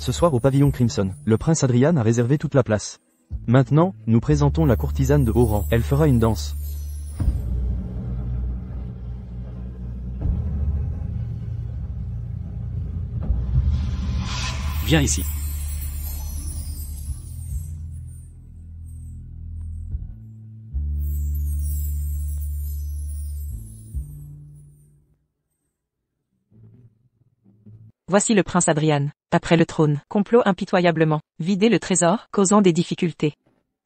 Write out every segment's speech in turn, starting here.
ce soir au pavillon Crimson. Le prince Adrian a réservé toute la place. Maintenant, nous présentons la courtisane de haut rang. Elle fera une danse. Viens ici. Voici le prince Adrian. Après le trône, complot impitoyablement, vider le trésor, causant des difficultés.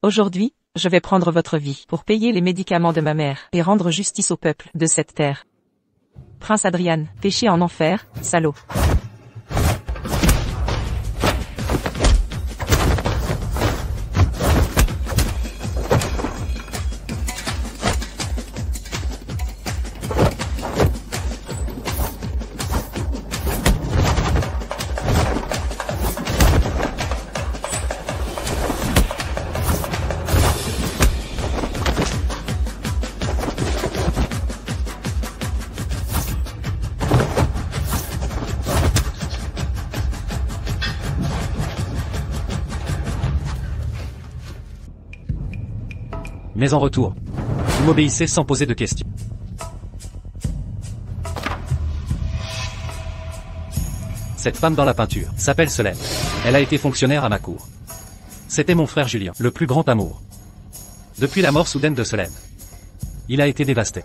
Aujourd'hui, je vais prendre votre vie pour payer les médicaments de ma mère et rendre justice au peuple de cette terre. Prince Adrian, péché en enfer, salaud. Mais en retour, vous m'obéissez sans poser de questions. Cette femme dans la peinture s'appelle Solène. Elle a été fonctionnaire à ma cour. C'était mon frère Julien, le plus grand amour. Depuis la mort soudaine de Solène, il a été dévasté.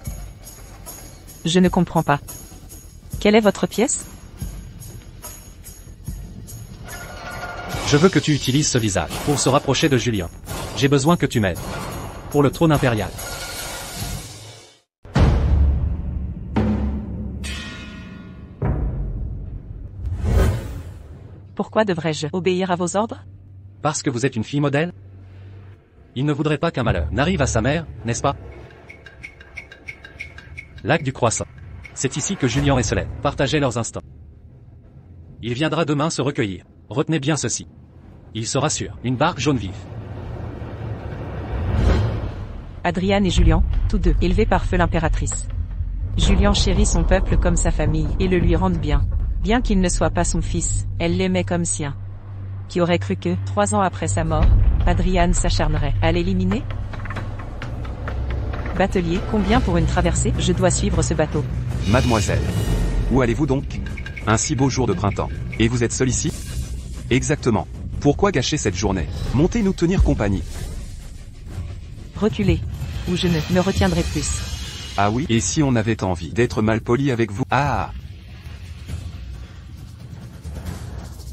Je ne comprends pas. Quelle est votre pièce? Je veux que tu utilises ce visage pour se rapprocher de Julien. J'ai besoin que tu m'aides. Pour le trône impérial. Pourquoi devrais-je obéir à vos ordres? Parce que vous êtes une fille modèle? Il ne voudrait pas qu'un malheur n'arrive à sa mère, n'est-ce pas? Lac du Croissant. C'est ici que Julien et Solène partageaient leurs instants. Il viendra demain se recueillir. Retenez bien ceci. Il sera sur une barque jaune vif. Adrian et Julien, tous deux élevés par feu l'impératrice. Julien chérit son peuple comme sa famille et le lui rende bien. Bien qu'il ne soit pas son fils, elle l'aimait comme sien. Qui aurait cru que, 3 ans après sa mort, Adrian s'acharnerait à l'éliminer? Batelier, combien pour une traversée? Je dois suivre ce bateau. Mademoiselle. Où allez-vous donc? Un si beau jour de printemps. Et vous êtes seul ici? Exactement. Pourquoi gâcher cette journée? Montez nous tenir compagnie. Reculez. Ou je ne me retiendrai plus. Ah oui? Et si on avait envie d'être mal poli avec vous? Ah!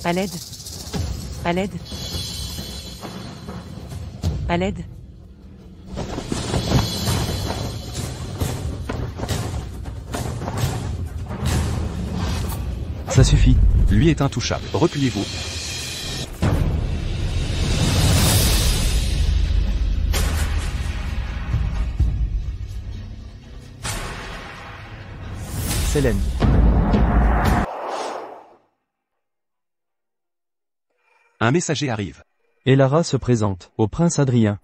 À l'aide. À l'aide. À l'aide. Ça suffit. Lui est intouchable. Repliez-vous. Célène. Un messager arrive. Elara se présente au prince Adrien.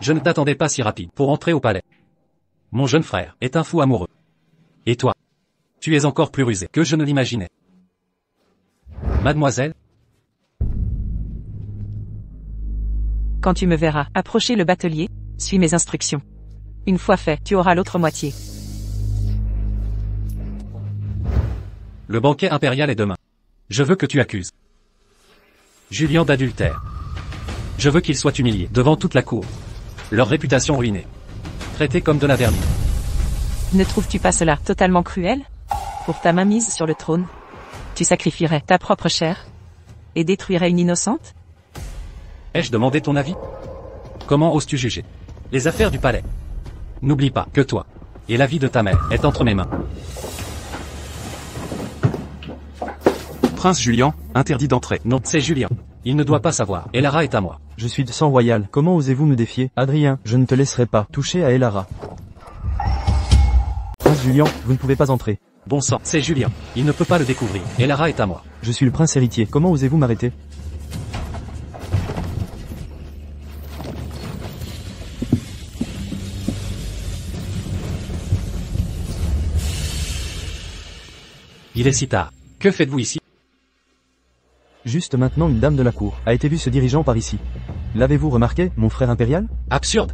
Je ne t'attendais pas si rapide pour entrer au palais. Mon jeune frère est un fou amoureux. Et toi? Tu es encore plus rusé que je ne l'imaginais. Mademoiselle? Quand tu me verras approcher le batelier, suis mes instructions. Une fois fait, tu auras l'autre moitié. Le banquet impérial est demain. Je veux que tu accuses Julien d'adultère. Je veux qu'il soit humilié devant toute la cour. Leur réputation ruinée. Traité comme de la vermine. Ne trouves-tu pas cela totalement cruel? Pour ta mainmise sur le trône, tu sacrifierais ta propre chair et détruirais une innocente? Ai-je demandé ton avis? Comment oses-tu juger les affaires du palais? N'oublie pas que toi et la vie de ta mère est entre mes mains. Prince Julien, interdit d'entrer. Non, c'est Julien. Il ne doit pas savoir. Elara est à moi. Je suis de sang royal. Comment osez-vous me défier? Adrien, je ne te laisserai pas toucher à Elara. Prince Julien, vous ne pouvez pas entrer. Bon sang, c'est Julien. Il ne peut pas le découvrir. Elara est à moi. Je suis le prince héritier. Comment osez-vous m'arrêter? Il est si tard. Que faites-vous ici? Juste maintenant une dame de la cour a été vue se dirigeant par ici. L'avez-vous remarqué, mon frère impérial? Absurde.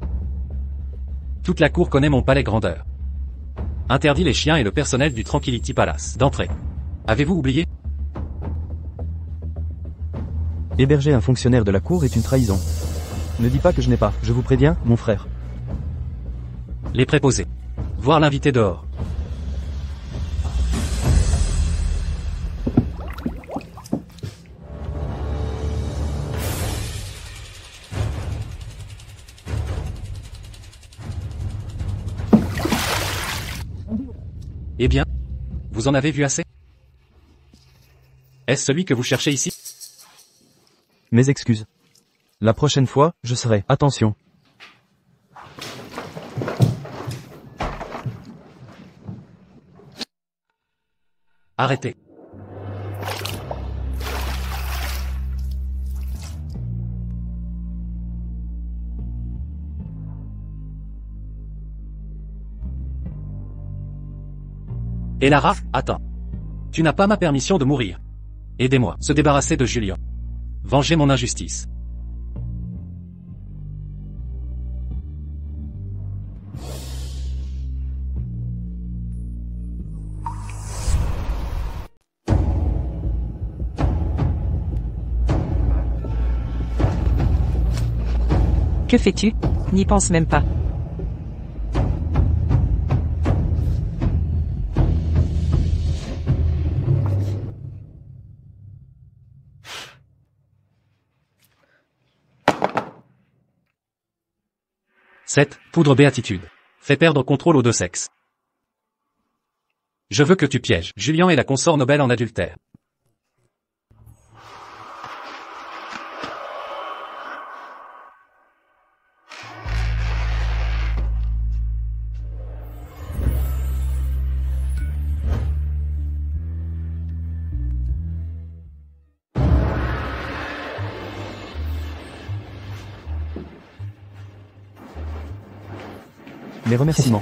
Toute la cour connaît mon palais grandeur. Interdit les chiens et le personnel du Tranquility Palace d'entrer. Avez-vous oublié? Héberger un fonctionnaire de la cour est une trahison. Ne dis pas que je n'ai pas, je vous préviens, mon frère. Les préposés. Voir l'invité dehors. Eh bien, vous en avez vu assez? Est-ce celui que vous cherchez ici? Mes excuses. La prochaine fois, je serai. Attention. Arrêtez. Et Lara, attends. Tu n'as pas ma permission de mourir. Aidez-moi, se débarrasser de Julian. Venger mon injustice. Que fais-tu? N'y pense même pas. Cette poudre béatitude. Fait perdre contrôle aux deux sexes. Je veux que tu pièges Julian et la consort Nobel en adultère. Mes remerciements.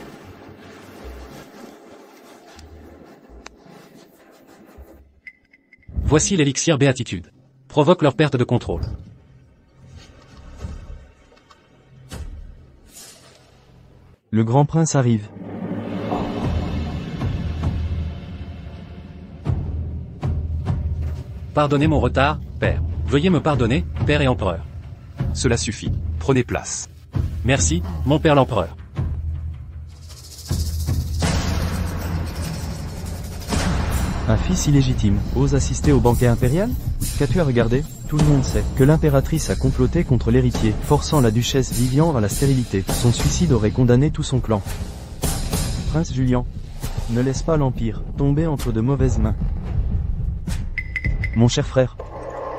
Voici l'élixir béatitude. Provoque leur perte de contrôle. Le grand prince arrive. Pardonnez mon retard, père. Veuillez me pardonner, père et empereur. Cela suffit. Prenez place. Merci, mon père l'empereur. Un fils illégitime ose assister au banquet impérial? Qu'as-tu à regarder? Tout le monde sait que l'impératrice a comploté contre l'héritier, forçant la duchesse Vivian à la stérilité. Son suicide aurait condamné tout son clan. Prince Julian, ne laisse pas l'Empire tomber entre de mauvaises mains. Mon cher frère,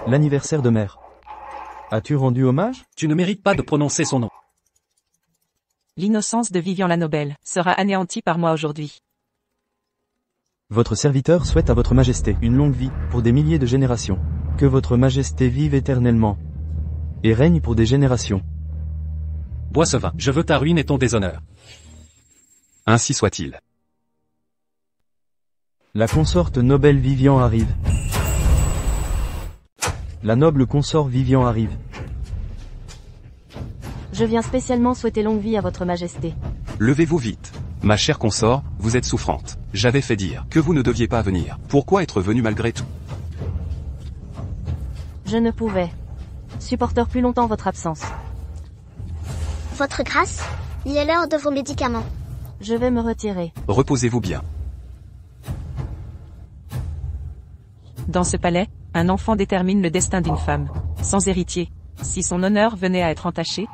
l'anniversaire de mère. As-tu rendu hommage? Tu ne mérites pas de prononcer son nom. L'innocence de Vivian la Nobel sera anéantie par moi aujourd'hui. Votre serviteur souhaite à votre majesté une longue vie, pour des milliers de générations. Que votre majesté vive éternellement. Et règne pour des générations. Bois ce vin, je veux ta ruine et ton déshonneur. Ainsi soit-il. La consorte Nobel Vivian arrive. La noble consort Vivian arrive. Je viens spécialement souhaiter longue vie à votre majesté. Levez-vous vite. Ma chère consort, vous êtes souffrante. J'avais fait dire que vous ne deviez pas venir. Pourquoi être venu malgré tout? Je ne pouvais supporter plus longtemps votre absence. Votre grâce, il est l'heure de vos médicaments. Je vais me retirer. Reposez-vous bien. Dans ce palais, un enfant détermine le destin d'une femme. Sans héritier. Si son honneur venait à être entaché,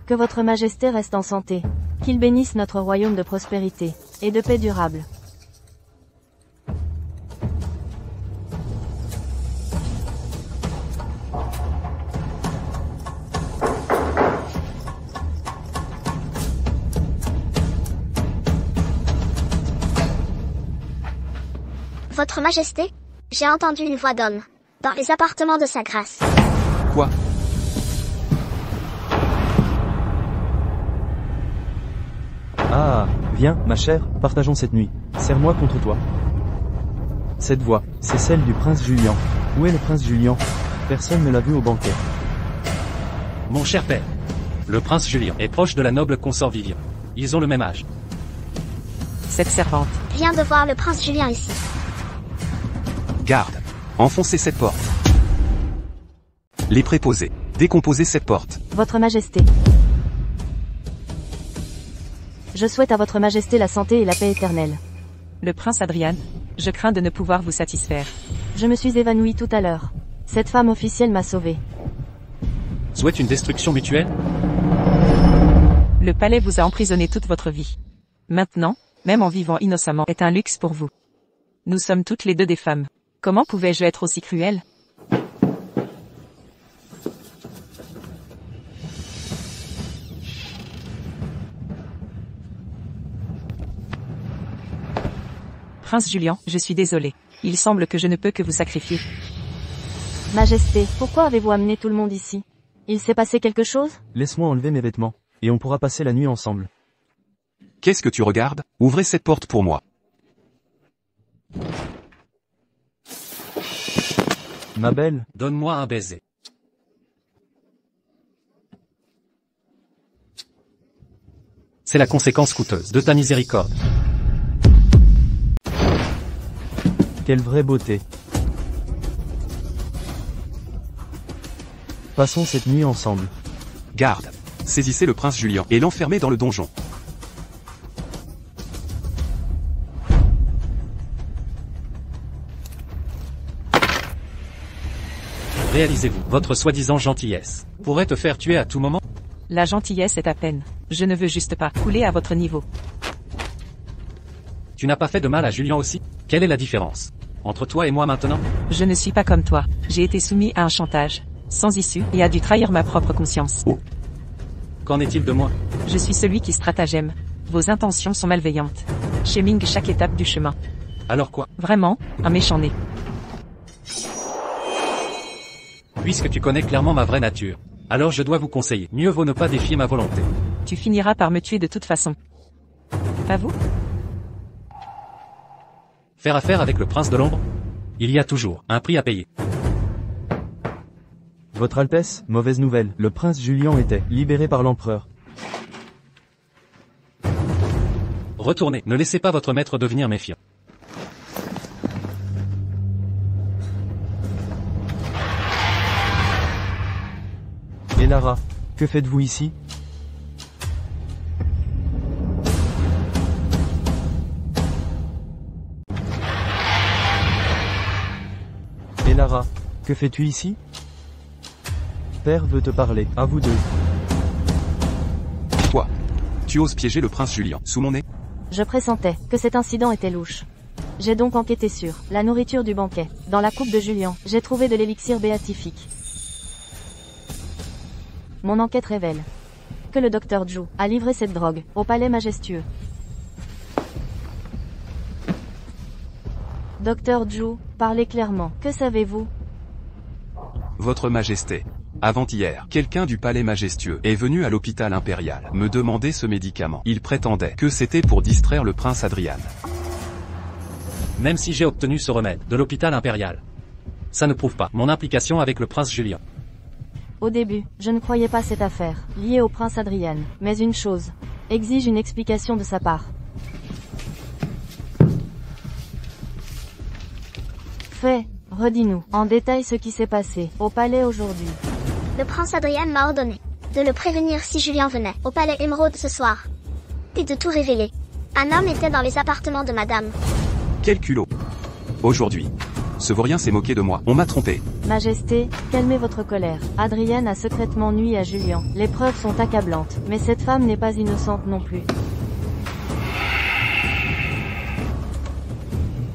que votre majesté reste en santé. Qu'il bénisse notre royaume de prospérité et de paix durable. Votre majesté, j'ai entendu une voix d'homme, dans les appartements de sa grâce. Quoi? Ah, viens, ma chère, partageons cette nuit. Serre-moi contre toi. Cette voix, c'est celle du prince Julian. Où est le prince Julian? Personne ne l'a vu au banquet. Mon cher père. Le prince Julian est proche de la noble consort Vivian. Ils ont le même âge. Cette servante. Viens de voir le prince Julien ici. Garde. Enfoncez cette porte. Les préposés. Décomposez cette porte. Votre Majesté. Je souhaite à votre Majesté la santé et la paix éternelle. Le prince Adrian. Je crains de ne pouvoir vous satisfaire. Je me suis évanouie tout à l'heure. Cette femme officielle m'a sauvée. Souhaite une destruction mutuelle? Le palais vous a emprisonné toute votre vie. Maintenant, même en vivant innocemment, est un luxe pour vous. Nous sommes toutes les deux des femmes. Comment pouvais-je être aussi cruelle? Prince Julian, je suis désolée. Il semble que je ne peux que vous sacrifier. Majesté, pourquoi avez-vous amené tout le monde ici? Il s'est passé quelque chose? Laisse-moi enlever mes vêtements, et on pourra passer la nuit ensemble. Qu'est-ce que tu regardes? Ouvrez cette porte pour moi. Ma belle, Donne-moi un baiser. C'est la conséquence coûteuse de ta miséricorde. quelle vraie beauté. Passons cette nuit ensemble. Garde. Saisissez le prince Julian et l'enfermez dans le donjon. Réalisez-vous, votre soi-disant gentillesse pourrait te faire tuer à tout moment. La gentillesse est à peine. Je ne veux juste pas couler à votre niveau. Tu n'as pas fait de mal à Julian aussi? Quelle est la différence entre toi et moi maintenant? Je ne suis pas comme toi. J'ai été soumis à un chantage, sans issue, et a dû trahir ma propre conscience. Oh. Qu'en est-il de moi? Je suis celui qui stratagème. Vos intentions sont malveillantes. Shaming chaque étape du chemin. Alors quoi? Vraiment, un méchant nez. Puisque tu connais clairement ma vraie nature, alors je dois vous conseiller, mieux vaut ne pas défier ma volonté. Tu finiras par me tuer de toute façon. Pas vous? Faire affaire avec le prince de l'ombre? Il y a toujours un prix à payer. Votre Altesse, mauvaise nouvelle, le prince Julian était libéré par l'empereur. Retournez, ne laissez pas votre maître devenir méfiant. Et Lara, que faites-vous ici? Et Lara, que fais-tu ici? Père veut te parler, à vous deux. Toi, tu oses piéger le prince Julian sous mon nez? Je pressentais que cet incident était louche. J'ai donc enquêté sur la nourriture du banquet. Dans la coupe de Julian, j'ai trouvé de l'élixir béatifique. Mon enquête révèle que le docteur Zhu a livré cette drogue au palais majestueux. Docteur Zhu, parlez clairement. Que savez-vous? Votre Majesté. Avant-hier, quelqu'un du palais majestueux est venu à l'hôpital impérial me demander ce médicament. Il prétendait que c'était pour distraire le prince Adrian. Même si j'ai obtenu ce remède de l'hôpital impérial, ça ne prouve pas mon implication avec le prince Julian. Au début, je ne croyais pas cette affaire, liée au prince Adrian. Mais une chose exige une explication de sa part. Fais, redis-nous, en détail ce qui s'est passé, au palais aujourd'hui. Le prince Adrian m'a ordonné de le prévenir si Julien venait au palais Émeraude ce soir. Et de tout révéler. Un homme était dans les appartements de madame. Quel culot. Aujourd'hui, ce vaurien s'est moqué de moi, on m'a trompé. Majesté, calmez votre colère. Adrian a secrètement nui à Julian. Les preuves sont accablantes, mais cette femme n'est pas innocente non plus.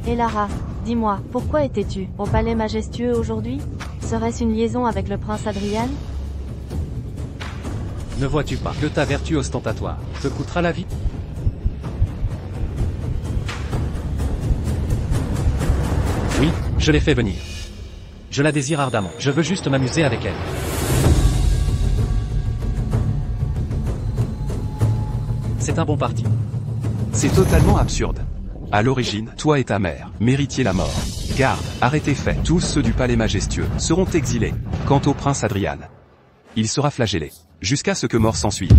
Et Lara, dis-moi, pourquoi étais-tu au palais majestueux aujourd'hui? Serait-ce une liaison avec le prince Adrian? Ne vois-tu pas que ta vertu ostentatoire te coûtera la vie? Oui, je l'ai fait venir. Je la désire ardemment. Je veux juste m'amuser avec elle. C'est un bon parti. C'est totalement absurde. À l'origine, toi et ta mère méritiez la mort. Garde, arrêtez fait. Tous ceux du palais majestueux seront exilés. Quant au prince Adrian, il sera flagellé, jusqu'à ce que mort s'ensuive.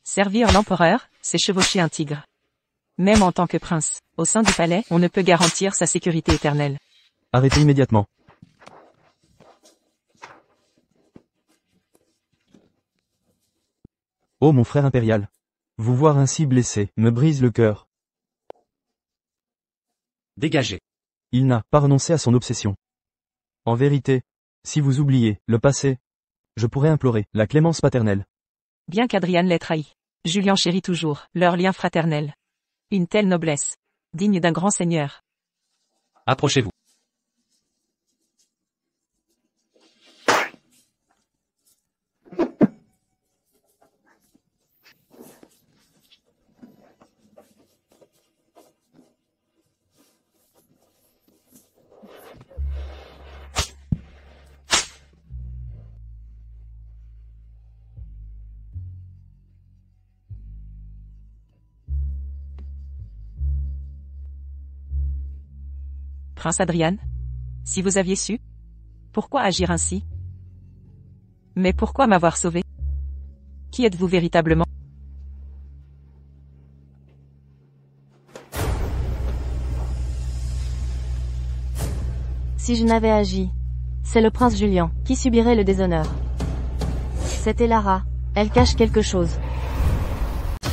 Servir l'empereur, c'est chevaucher un tigre. Même en tant que prince, au sein du palais, on ne peut garantir sa sécurité éternelle. Arrêtez immédiatement. Oh mon frère impérial. Vous voir ainsi blessé, me brise le cœur. Dégagez. Il n'a pas renoncé à son obsession. En vérité, si vous oubliez le passé, je pourrais implorer la clémence paternelle. Bien qu'Adrian l'ait trahi, Julien chérit toujours leur lien fraternel. Une telle noblesse, digne d'un grand seigneur. Approchez-vous. Prince Adrian? Si vous aviez su? Pourquoi agir ainsi? Mais pourquoi m'avoir sauvé? Qui êtes-vous véritablement? Si je n'avais agi, c'est le prince Julien qui subirait le déshonneur. C'était Lara, elle cache quelque chose.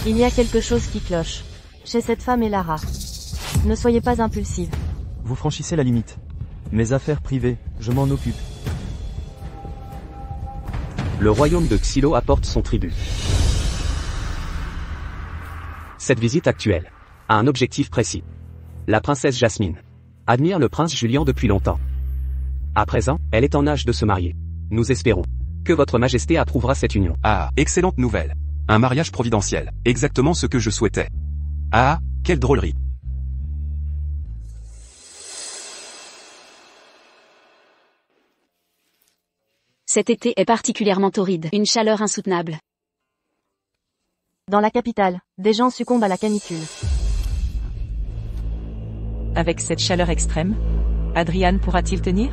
Il y a quelque chose qui cloche chez cette femme et Lara. Ne soyez pas impulsive. Vous franchissez la limite. Mes affaires privées, je m'en occupe. Le royaume de Xylo apporte son tribut. Cette visite actuelle a un objectif précis. La princesse Jasmine admire le prince Julien depuis longtemps. À présent, elle est en âge de se marier. Nous espérons que votre majesté approuvera cette union. Ah, excellente nouvelle. Un mariage providentiel. Exactement ce que je souhaitais. Ah, quelle drôlerie. Cet été est particulièrement torride, une chaleur insoutenable. Dans la capitale, des gens succombent à la canicule. Avec cette chaleur extrême, Adrian pourra-t-il tenir?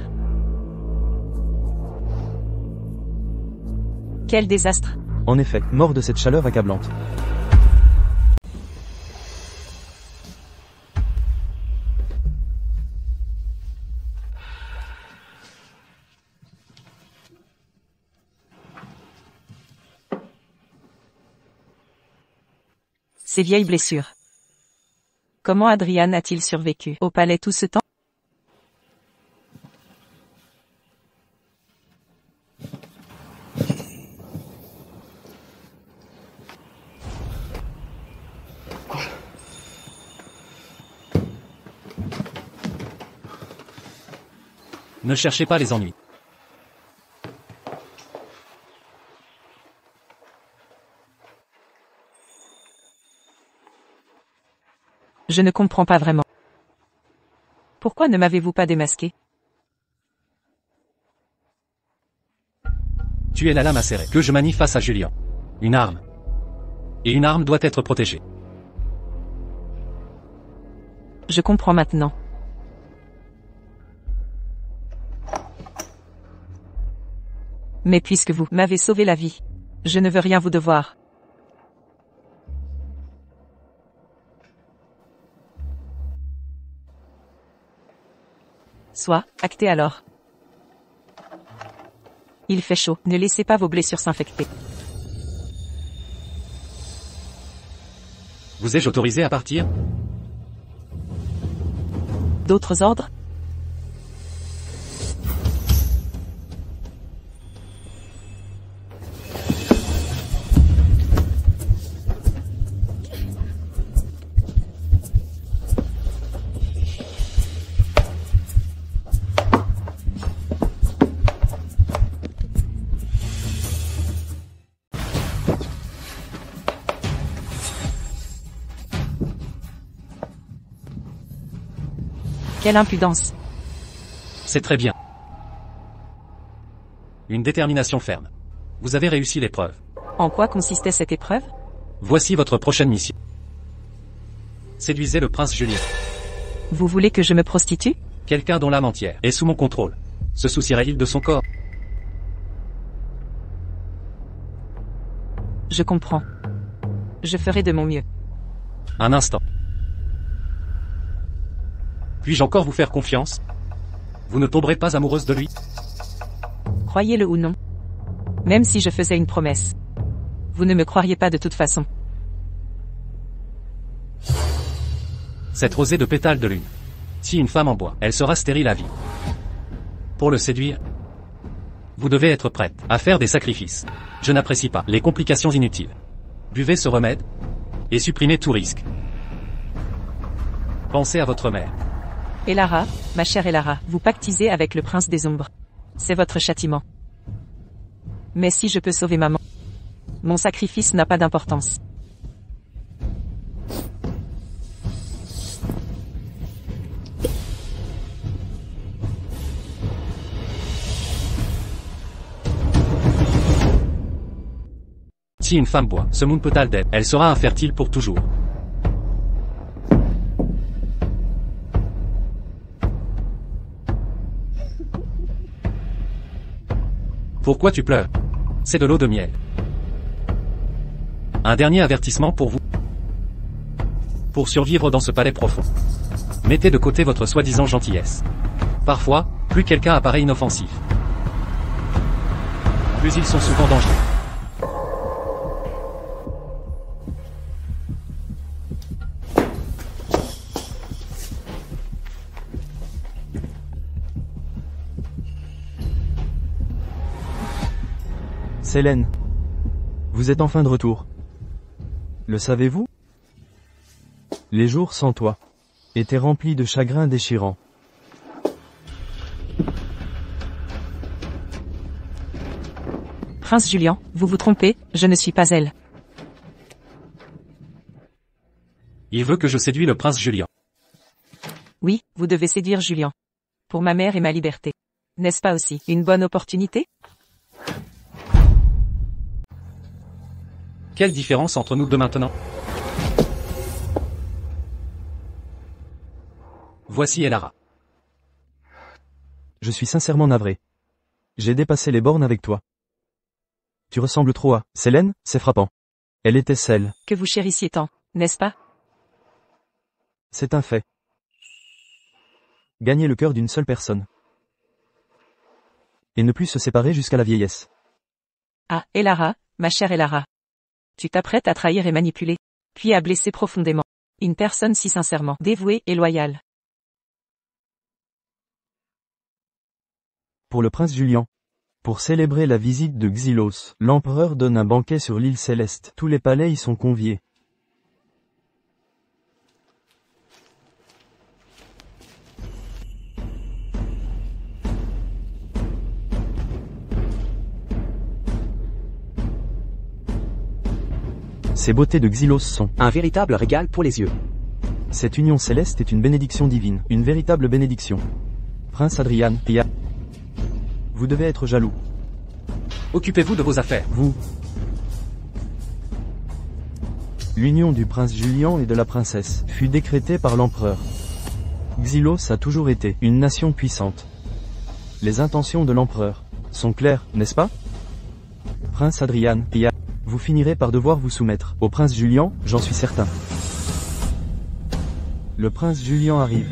Quel désastre! En effet, mort de cette chaleur accablante. Ces vieilles blessures. Comment Adrian a-t-il survécu au palais tout ce temps? Ne cherchez pas les ennuis. Je ne comprends pas vraiment. Pourquoi ne m'avez-vous pas démasqué? Tu es la lame acérée que je manie face à Julien. Une arme. Et une arme doit être protégée. Je comprends maintenant. Mais puisque vous m'avez sauvé la vie, je ne veux rien vous devoir. Soit, actez alors. Il fait chaud, ne laissez pas vos blessures s'infecter. Vous ai-je autorisé à partir? D'autres ordres? Quelle impudence. C'est très bien. Une détermination ferme. Vous avez réussi l'épreuve. En quoi consistait cette épreuve? Voici votre prochaine mission. Séduisez le prince Julien. Vous voulez que je me prostitue? Quelqu'un dont l'âme entière est sous mon contrôle. Se soucierait-il de son corps? Je comprends. Je ferai de mon mieux. Un instant. Puis-je encore vous faire confiance? Vous ne tomberez pas amoureuse de lui? Croyez-le ou non. Même si je faisais une promesse. Vous ne me croiriez pas de toute façon. Cette rosée de pétales de lune. Si une femme en boit, elle sera stérile à vie. Pour le séduire, vous devez être prête à faire des sacrifices. Je n'apprécie pas les complications inutiles. Buvez ce remède et supprimez tout risque. Pensez à votre mère. Elara, ma chère Elara, vous pactisez avec le prince des ombres. C'est votre châtiment. Mais si je peux sauver maman, mon sacrifice n'a pas d'importance. Si une femme boit ce Moonpetal d'elle, elle sera infertile pour toujours. Pourquoi tu pleures? C'est de l'eau de miel. Un dernier avertissement pour vous. Pour survivre dans ce palais profond, mettez de côté votre soi-disant gentillesse. Parfois, plus quelqu'un apparaît inoffensif, plus ils sont souvent dangereux. Sélène. Vous êtes enfin de retour. Le savez-vous? Les jours sans toi étaient remplis de chagrins déchirants. Prince Julien, vous vous trompez, je ne suis pas elle. Il veut que je séduise le prince Julien. Oui, vous devez séduire Julien. Pour ma mère et ma liberté. N'est-ce pas aussi une bonne opportunité? Quelle différence entre nous deux maintenant? Voici Elara. Je suis sincèrement navré. J'ai dépassé les bornes avec toi. Tu ressembles trop à Sélène, c'est frappant. Elle était celle que vous chérissiez tant, n'est-ce pas? C'est un fait. Gagner le cœur d'une seule personne. Et ne plus se séparer jusqu'à la vieillesse. Ah, Elara, ma chère Elara. Tu t'apprêtes à trahir et manipuler, puis à blesser profondément une personne si sincèrement dévouée et loyale. Pour le prince Julien. Pour célébrer la visite de Xylos, l'empereur donne un banquet sur l'île céleste. Tous les palais y sont conviés. Ces beautés de Xylos sont un véritable régal pour les yeux. Cette union céleste est une bénédiction divine, une véritable bénédiction. Prince Adrian, Pia. Vous devez être jaloux. Occupez-vous de vos affaires. Vous. L'union du prince Julien et de la princesse fut décrétée par l'empereur. Xylos a toujours été une nation puissante. Les intentions de l'empereur sont claires, n'est-ce pas? Prince Adrian, Pia. Vous finirez par devoir vous soumettre au prince Julien, j'en suis certain. Le prince Julien arrive.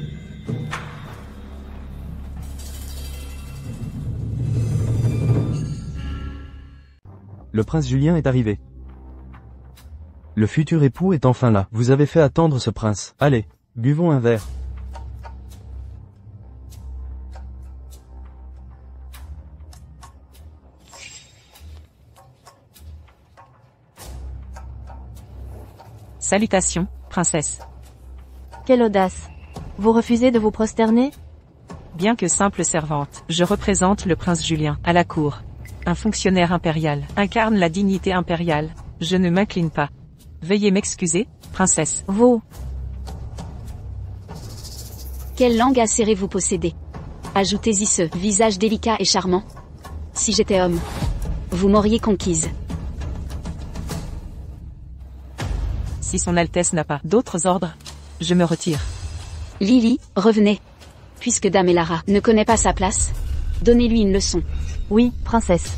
Le prince Julien est arrivé. Le futur époux est enfin là. Vous avez fait attendre ce prince. Allez, buvons un verre. Salutations, princesse. Quelle audace. Vous refusez de vous prosterner? Bien que simple servante, je représente le prince Julien, à la cour. Un fonctionnaire impérial, incarne la dignité impériale. Je ne m'incline pas. Veuillez m'excuser, princesse. Vous. Quelle langue acérée vous possédez? Ajoutez-y ce visage délicat et charmant. Si j'étais homme, vous m'auriez conquise. Si son Altesse n'a pas d'autres ordres, je me retire. Lily, revenez. Puisque Dame Elara ne connaît pas sa place, donnez-lui une leçon. Oui, princesse.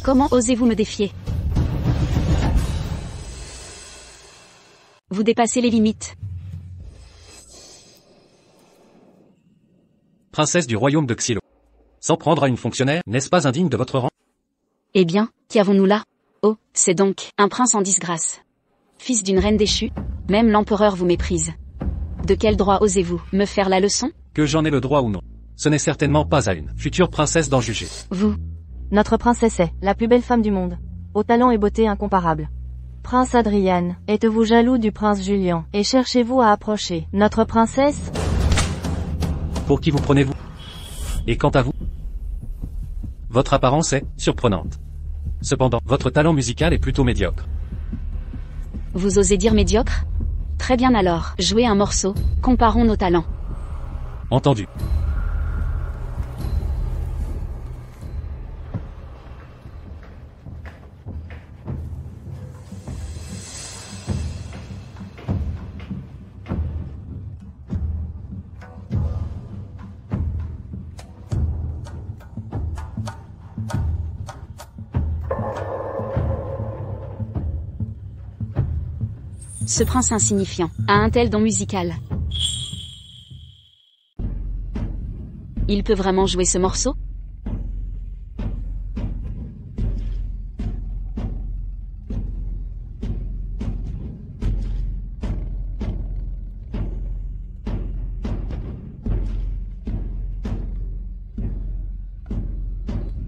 Comment osez-vous me défier? Vous dépassez les limites. Princesse du royaume de Xylo. S'en prendre à une fonctionnaire, n'est-ce pas indigne de votre rang? Eh bien, qu'avons-nous là? Oh, c'est donc un prince en disgrâce. Fils d'une reine déchue, même l'empereur vous méprise. De quel droit osez-vous me faire la leçon? Que j'en ai le droit ou non. Ce n'est certainement pas à une future princesse d'en juger. Vous, Notre princesse est la plus belle femme du monde, au talent et beauté incomparables. Prince Adrian, êtes-vous jaloux du prince Julian, et cherchez-vous à approcher notre princesse? Pour qui vous prenez-vous? Et quant à vous? Votre apparence est surprenante. Cependant, votre talent musical est plutôt médiocre. vous osez dire médiocre? Très bien alors, jouez un morceau, comparons nos talents. Entendu. Ce prince insignifiant a un tel don musical. Il peut vraiment jouer ce morceau?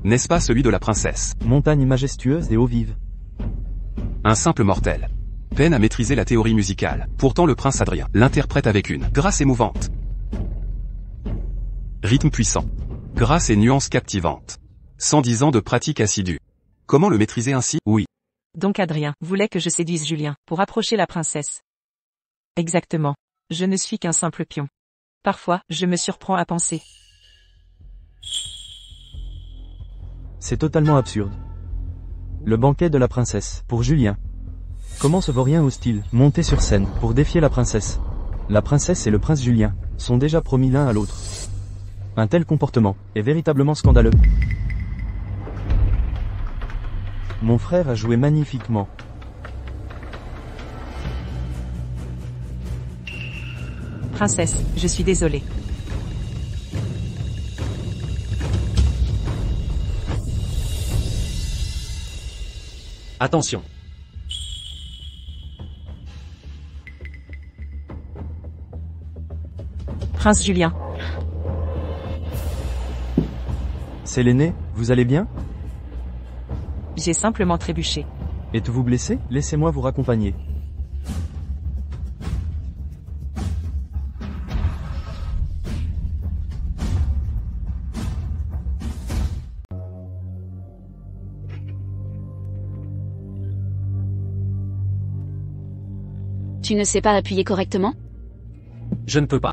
N'est-ce pas celui de la princesse? Montagne majestueuse et eau vive. Un simple mortel. Peine à maîtriser la théorie musicale. Pourtant le prince Adrien l'interprète avec une grâce émouvante. Rythme puissant. Grâce et nuances captivantes. 110 ans de pratique assidue. Comment le maîtriser ainsi? Oui. Donc Adrien voulait que je séduise Julien pour approcher la princesse. Exactement. Je ne suis qu'un simple pion. Parfois, je me surprends à penser. C'est totalement absurde. Le banquet de la princesse, pour Julien. Comment ce vaurien hostile, monté sur scène, pour défier la princesse? La princesse et le prince Julien, sont déjà promis l'un à l'autre. Un tel comportement, est véritablement scandaleux. Mon frère a joué magnifiquement. Princesse, je suis désolée. Attention. Prince Julien. C'est l'aîné, vous allez bien? J'ai simplement trébuché. Êtes-vous blessé? Laissez-moi vous raccompagner. Tu ne sais pas appuyer correctement? Je ne peux pas.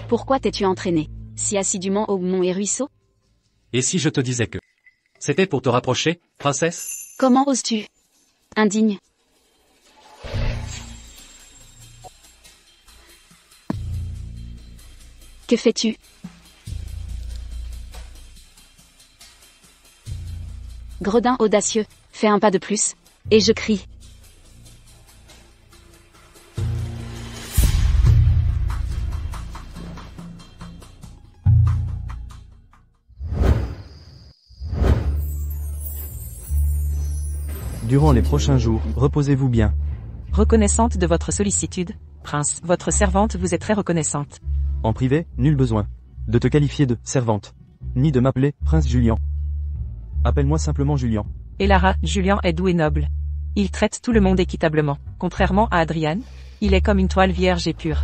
Pourquoi t'es-tu entraîné si assidûment au mont et ruisseau? Et si je te disais que c'était pour te rapprocher, princesse? Comment oses-tu? Indigne. Que fais-tu? Gredin audacieux, fais un pas de plus, et je crie. Durant les prochains jours, reposez-vous bien. Reconnaissante de votre sollicitude, prince, votre servante vous est très reconnaissante. En privé, nul besoin de te qualifier de servante, ni de m'appeler prince Julien. Appelle-moi simplement Julien. Elara, Julien est doux et noble. Il traite tout le monde équitablement. Contrairement à Adrian, il est comme une toile vierge et pure.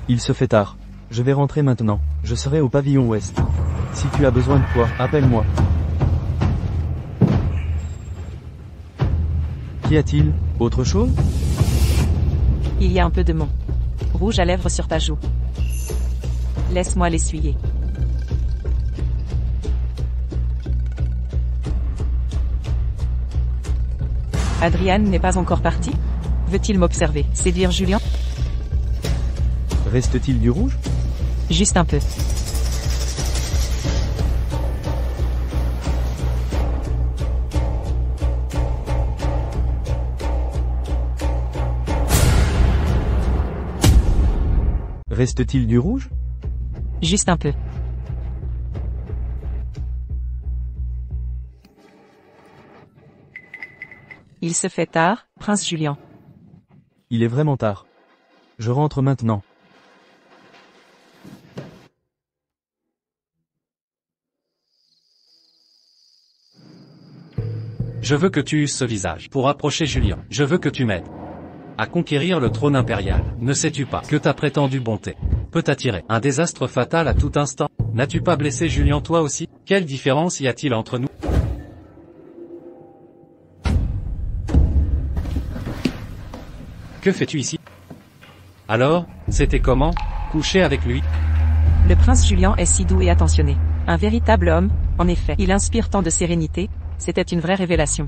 Il se fait tard. Je vais rentrer maintenant. Je serai au pavillon ouest. Si tu as besoin de quoi, appelle-moi. Qu'y a-t-il? Autre chose? Il y a un peu de mon rouge à lèvres sur ta joue. Laisse-moi l'essuyer. Adrian n'est pas encore parti? Veut-il m'observer, séduire Julien? Reste-t-il du rouge? Juste un peu. Reste-t-il du rouge? Juste un peu. Il se fait tard, prince Julien. Il est vraiment tard. Je rentre maintenant. Je veux que tu uses ce visage pour approcher Julien. Je veux que tu m'aides à conquérir le trône impérial. Ne sais-tu pas que ta prétendue bonté peut attirer un désastre fatal à tout instant? N'as-tu pas blessé Julien toi aussi? Quelle différence y a-t-il entre nous? Que fais-tu ici? Alors, c'était comment, coucher avec lui? Le prince Julien est si doux et attentionné. Un véritable homme, en effet. Il inspire tant de sérénité, c'était une vraie révélation.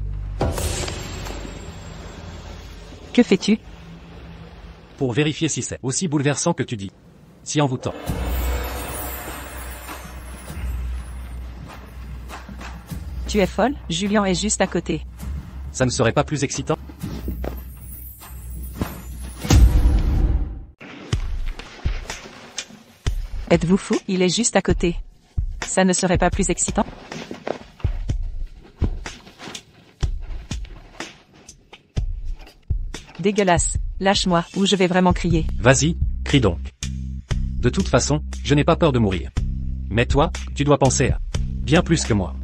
Que fais-tu? Pour vérifier si c'est aussi bouleversant que tu dis. Si envoûtant. Tu es folle? Julien est juste à côté. Ça ne serait pas plus excitant? Êtes-vous fou? Il est juste à côté. Ça ne serait pas plus excitant? Dégueulasse. Lâche-moi, ou je vais vraiment crier. Vas-y, crie donc. De toute façon, je n'ai pas peur de mourir. Mais toi, tu dois penser à bien plus que moi.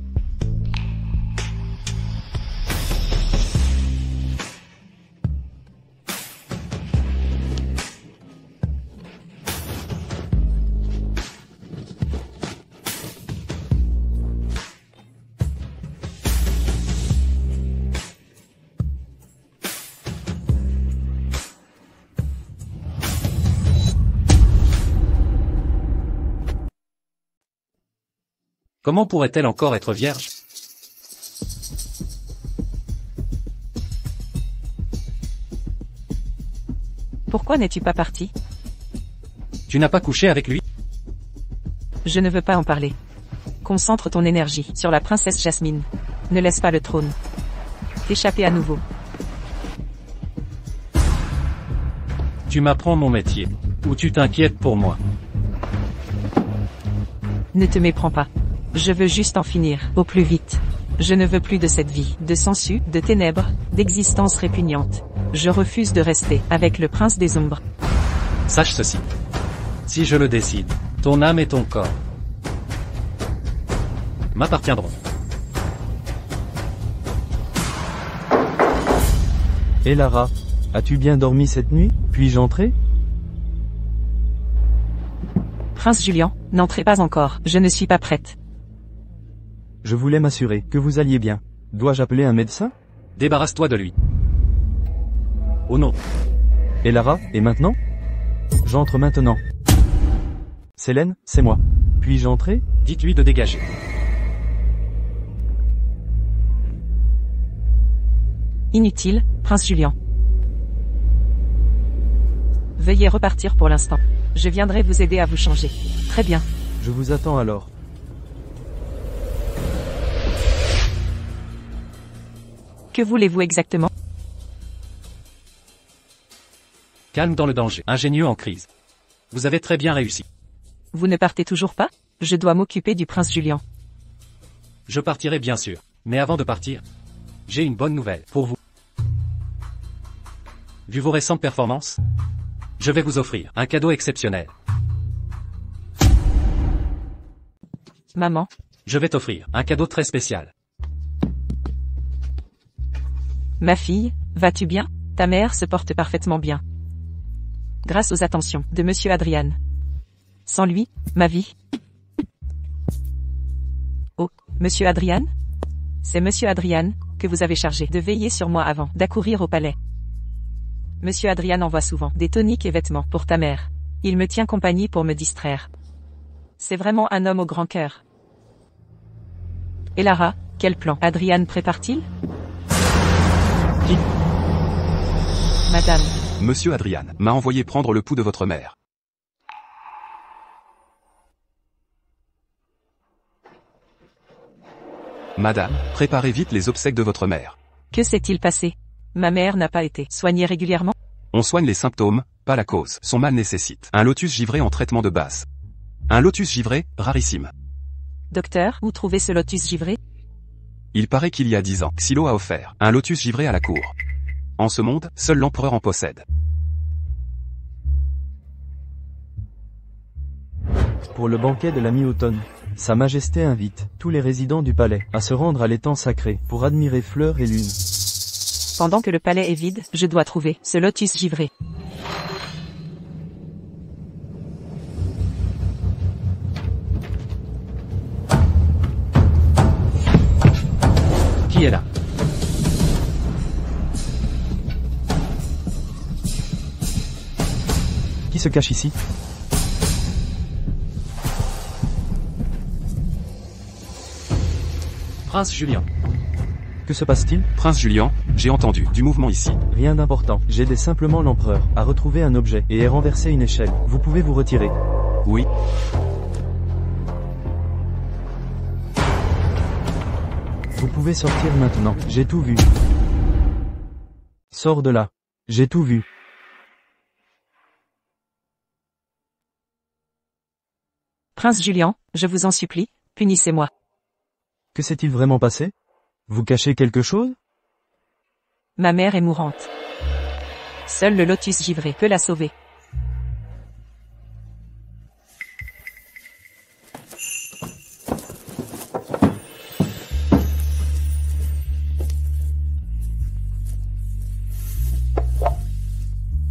Comment pourrait-elle encore être vierge? Pourquoi n'es-tu pas parti? Tu n'as pas couché avec lui? Je ne veux pas en parler. Concentre ton énergie sur la princesse Jasmine. Ne laisse pas le trône t'échapper à nouveau. Tu m'apprends mon métier. Ou tu t'inquiètes pour moi? Ne te méprends pas. Je veux juste en finir, au plus vite. Je ne veux plus de cette vie, de sangsues, de ténèbres, d'existence répugnante. Je refuse de rester avec le prince des ombres. Sache ceci. Si je le décide, ton âme et ton corps m'appartiendront. Et Lara, as-tu bien dormi cette nuit? Puis-je entrer? Prince Julien, n'entrez pas encore, je ne suis pas prête. Je voulais m'assurer que vous alliez bien. Dois-je appeler un médecin? Débarrasse-toi de lui. Oh non. Et Lara, et maintenant? J'entre maintenant. Célène, c'est moi. Puis-je entrer? Dites-lui de dégager. Inutile, prince Julien. Veuillez repartir pour l'instant. Je viendrai vous aider à vous changer. Très bien. Je vous attends alors. Que voulez-vous exactement? Calme dans le danger, ingénieux en crise. Vous avez très bien réussi. Vous ne partez toujours pas? Je dois m'occuper du prince Julien. Je partirai bien sûr. Mais avant de partir, j'ai une bonne nouvelle pour vous. Vu vos récentes performances, je vais vous offrir un cadeau exceptionnel. Maman. Je vais t'offrir un cadeau très spécial. Ma fille, vas-tu bien? Ta mère se porte parfaitement bien. Grâce aux attentions de Monsieur Adrian. Sans lui, ma vie. Oh, Monsieur Adrian? C'est Monsieur Adrian, que vous avez chargé de veiller sur moi avant d'accourir au palais. Monsieur Adrian envoie souvent des toniques et vêtements pour ta mère. Il me tient compagnie pour me distraire. C'est vraiment un homme au grand cœur. Et Lara, quel plan Adrian prépare-t-il? Qui? Madame. Monsieur Adrian m'a envoyé prendre le pouls de votre mère. Madame, préparez vite les obsèques de votre mère. Que s'est-il passé? Ma mère n'a pas été soignée régulièrement? On soigne les symptômes, pas la cause. Son mal nécessite un lotus givré en traitement de base. Un lotus givré, rarissime. Docteur, où trouver ce lotus givré? Il paraît qu'il y a 10 ans, Xylo a offert un lotus givré à la cour. En ce monde, seul l'empereur en possède. Pour le banquet de la mi-automne, Sa Majesté invite tous les résidents du palais à se rendre à l'étang sacré pour admirer fleurs et lune. Pendant que le palais est vide, je dois trouver ce lotus givré. Qui est là? Qui se cache ici? Prince Julien. Que se passe-t-il? Prince Julien, j'ai entendu du mouvement ici. Rien d'important. J'aide simplement l'empereur à retrouver un objet et à renverser une échelle. Vous pouvez vous retirer. Oui. Vous pouvez sortir maintenant. J'ai tout vu. Sors de là. J'ai tout vu. Prince Julien, je vous en supplie, punissez-moi. Que s'est-il vraiment passé? Vous cachez quelque chose? Ma mère est mourante. Seul le lotus givré peut la sauver.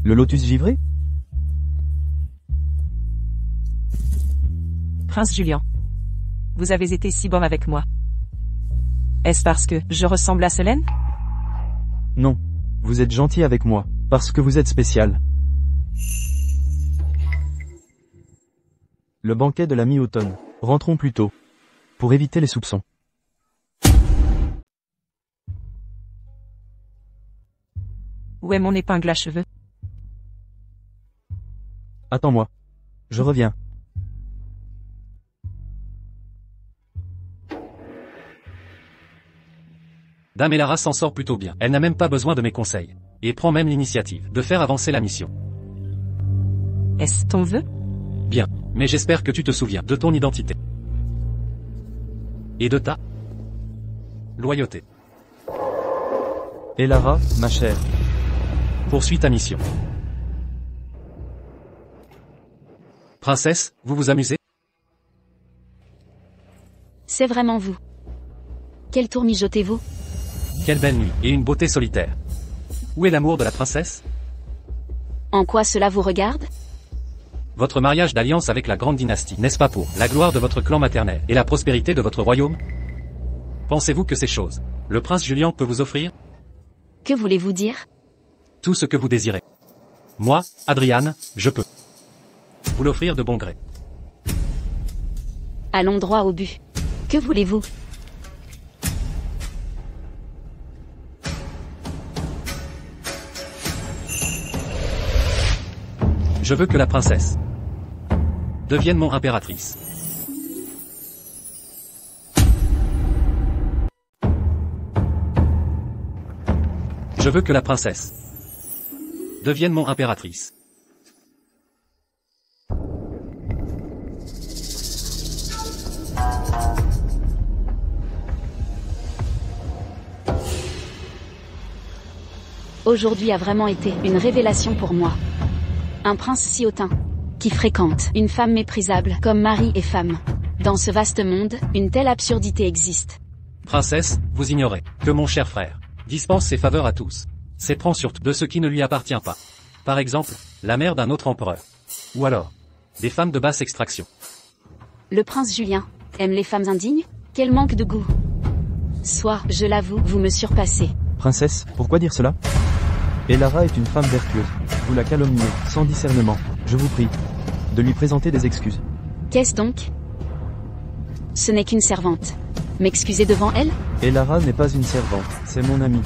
Le lotus givré? Prince Julien. Vous avez été si bon avec moi. Est-ce parce que je ressemble à Solène? Non. Vous êtes gentil avec moi, parce que vous êtes spécial. Le banquet de la mi-automne. Rentrons plus tôt. Pour éviter les soupçons. Où est mon épingle à cheveux? Attends-moi. Je reviens. Dame Elara s'en sort plutôt bien. Elle n'a même pas besoin de mes conseils. Et prend même l'initiative de faire avancer la mission. Est-ce ton vœu? Bien. Mais j'espère que tu te souviens de ton identité. Et de ta loyauté. Et Lara, ma chère. Poursuis ta mission. Princesse, vous vous amusez? C'est vraiment vous. Quelle tour mijotez-vous? Quelle belle nuit, et une beauté solitaire. Où est l'amour de la princesse? En quoi cela vous regarde? Votre mariage d'alliance avec la grande dynastie, n'est-ce pas pour la gloire de votre clan maternel et la prospérité de votre royaume? Pensez-vous que ces choses, le prince Julien peut vous offrir? Que voulez-vous dire? Tout ce que vous désirez. Moi, Adrian, je peux vous l'offrir de bon gré. Allons droit au but. Que voulez-vous? Je veux que la princesse devienne mon impératrice. Je veux que la princesse devienne mon impératrice. Aujourd'hui a vraiment été une révélation pour moi. Un prince si hautain, qui fréquente une femme méprisable comme mari et femme. Dans ce vaste monde, une telle absurdité existe. Princesse, vous ignorez que mon cher frère dispense ses faveurs à tous. S'éprend surtout de ce qui ne lui appartient pas. Par exemple, la mère d'un autre empereur. Ou alors, des femmes de basse extraction. Le prince Julien aime les femmes indignes? Quel manque de goût! Soit, je l'avoue, vous me surpassez. Princesse, pourquoi dire cela? Elara est une femme vertueuse. Vous la calomniez, sans discernement. Je vous prie de lui présenter des excuses. Qu'est-ce donc? Ce n'est qu'une servante. M'excuser devant elle? Elara n'est pas une servante, c'est mon amie.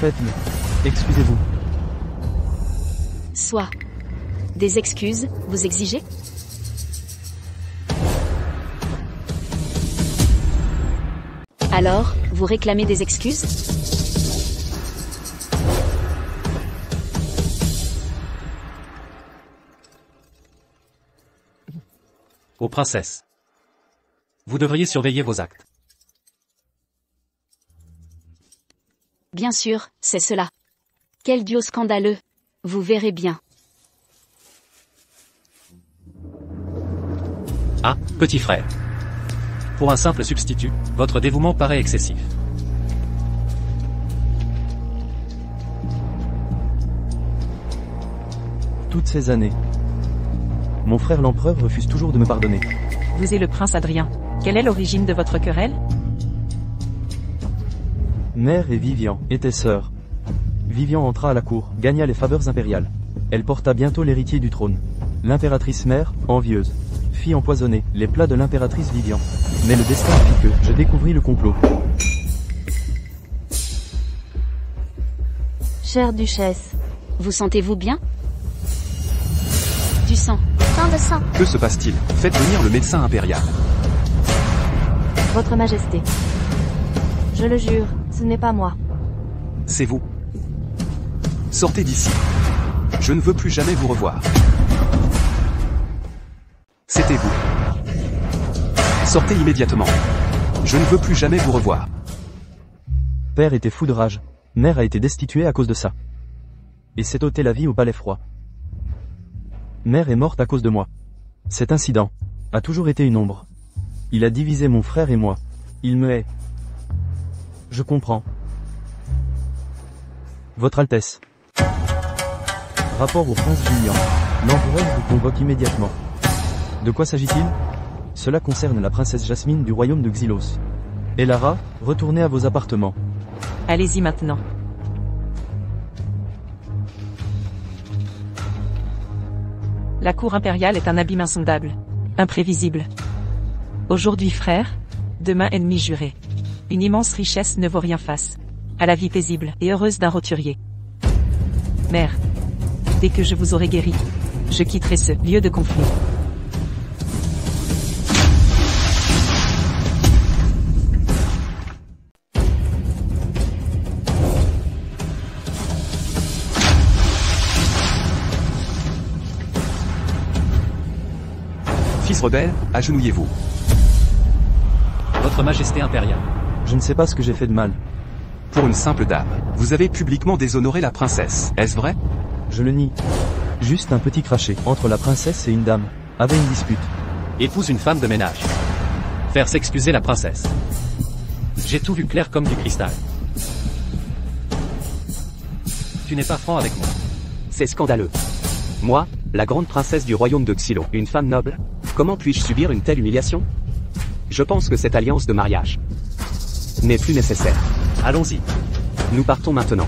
Faites-le. Excusez-vous. Soit. Des excuses, vous exigez? Alors, vous réclamez des excuses? Ô princesse. Vous devriez surveiller vos actes. Bien sûr, c'est cela. Quel duo scandaleux. Vous verrez bien. Ah, petit frère. Pour un simple substitut, votre dévouement paraît excessif. Toutes ces années, mon frère l'empereur refuse toujours de me pardonner. Vous et le prince Adrien. Quelle est l'origine de votre querelle? Mère et Vivian étaient sœurs. Vivian entra à la cour, gagna les faveurs impériales. Elle porta bientôt l'héritier du trône. L'impératrice mère, envieuse, fit empoisonner les plats de l'impératrice Vivian. Mais le destin fit que je découvris le complot. Chère duchesse, Vous sentez-vous bien? Du sang. Tant de sang. Que se passe-t-il? Faites venir le médecin impérial. votre majesté. Je le jure, ce n'est pas moi. C'est vous. Sortez d'ici. Je ne veux plus jamais vous revoir. C'était vous. Sortez immédiatement. Je ne veux plus jamais vous revoir. Père était fou de rage. Mère a été destituée à cause de ça. Et s'est ôté la vie au palais froid. Mère est morte à cause de moi. Cet incident a toujours été une ombre. Il a divisé mon frère et moi. Il me hait. Je comprends. Votre Altesse. Rapport au prince Julien. L'empereur vous convoque immédiatement. De quoi s'agit-il? Cela concerne la princesse Jasmine du royaume de Xylos. Elara, retournez à vos appartements. Allez-y maintenant. La cour impériale est un abîme insondable. Imprévisible. Aujourd'hui frère, demain ennemi juré. Une immense richesse ne vaut rien face à la vie paisible et heureuse d'un roturier. Mère, dès que je vous aurai guéri, je quitterai ce lieu de conflit. Fils rebelle, agenouillez-vous. Votre Majesté impériale. Je ne sais pas ce que j'ai fait de mal. Pour une simple dame, vous avez publiquement déshonoré la princesse, est-ce vrai? Je le nie. Juste un petit crachet entre la princesse et une dame. Avait une dispute. Épouse une femme de ménage. Faire s'excuser la princesse. J'ai tout vu clair comme du cristal. Tu n'es pas franc avec moi. C'est scandaleux. Moi, la grande princesse du royaume de Xylo, une femme noble, comment puis-je subir une telle humiliation? Je pense que cette alliance de mariage n'est plus nécessaire. Allons-y. Nous partons maintenant.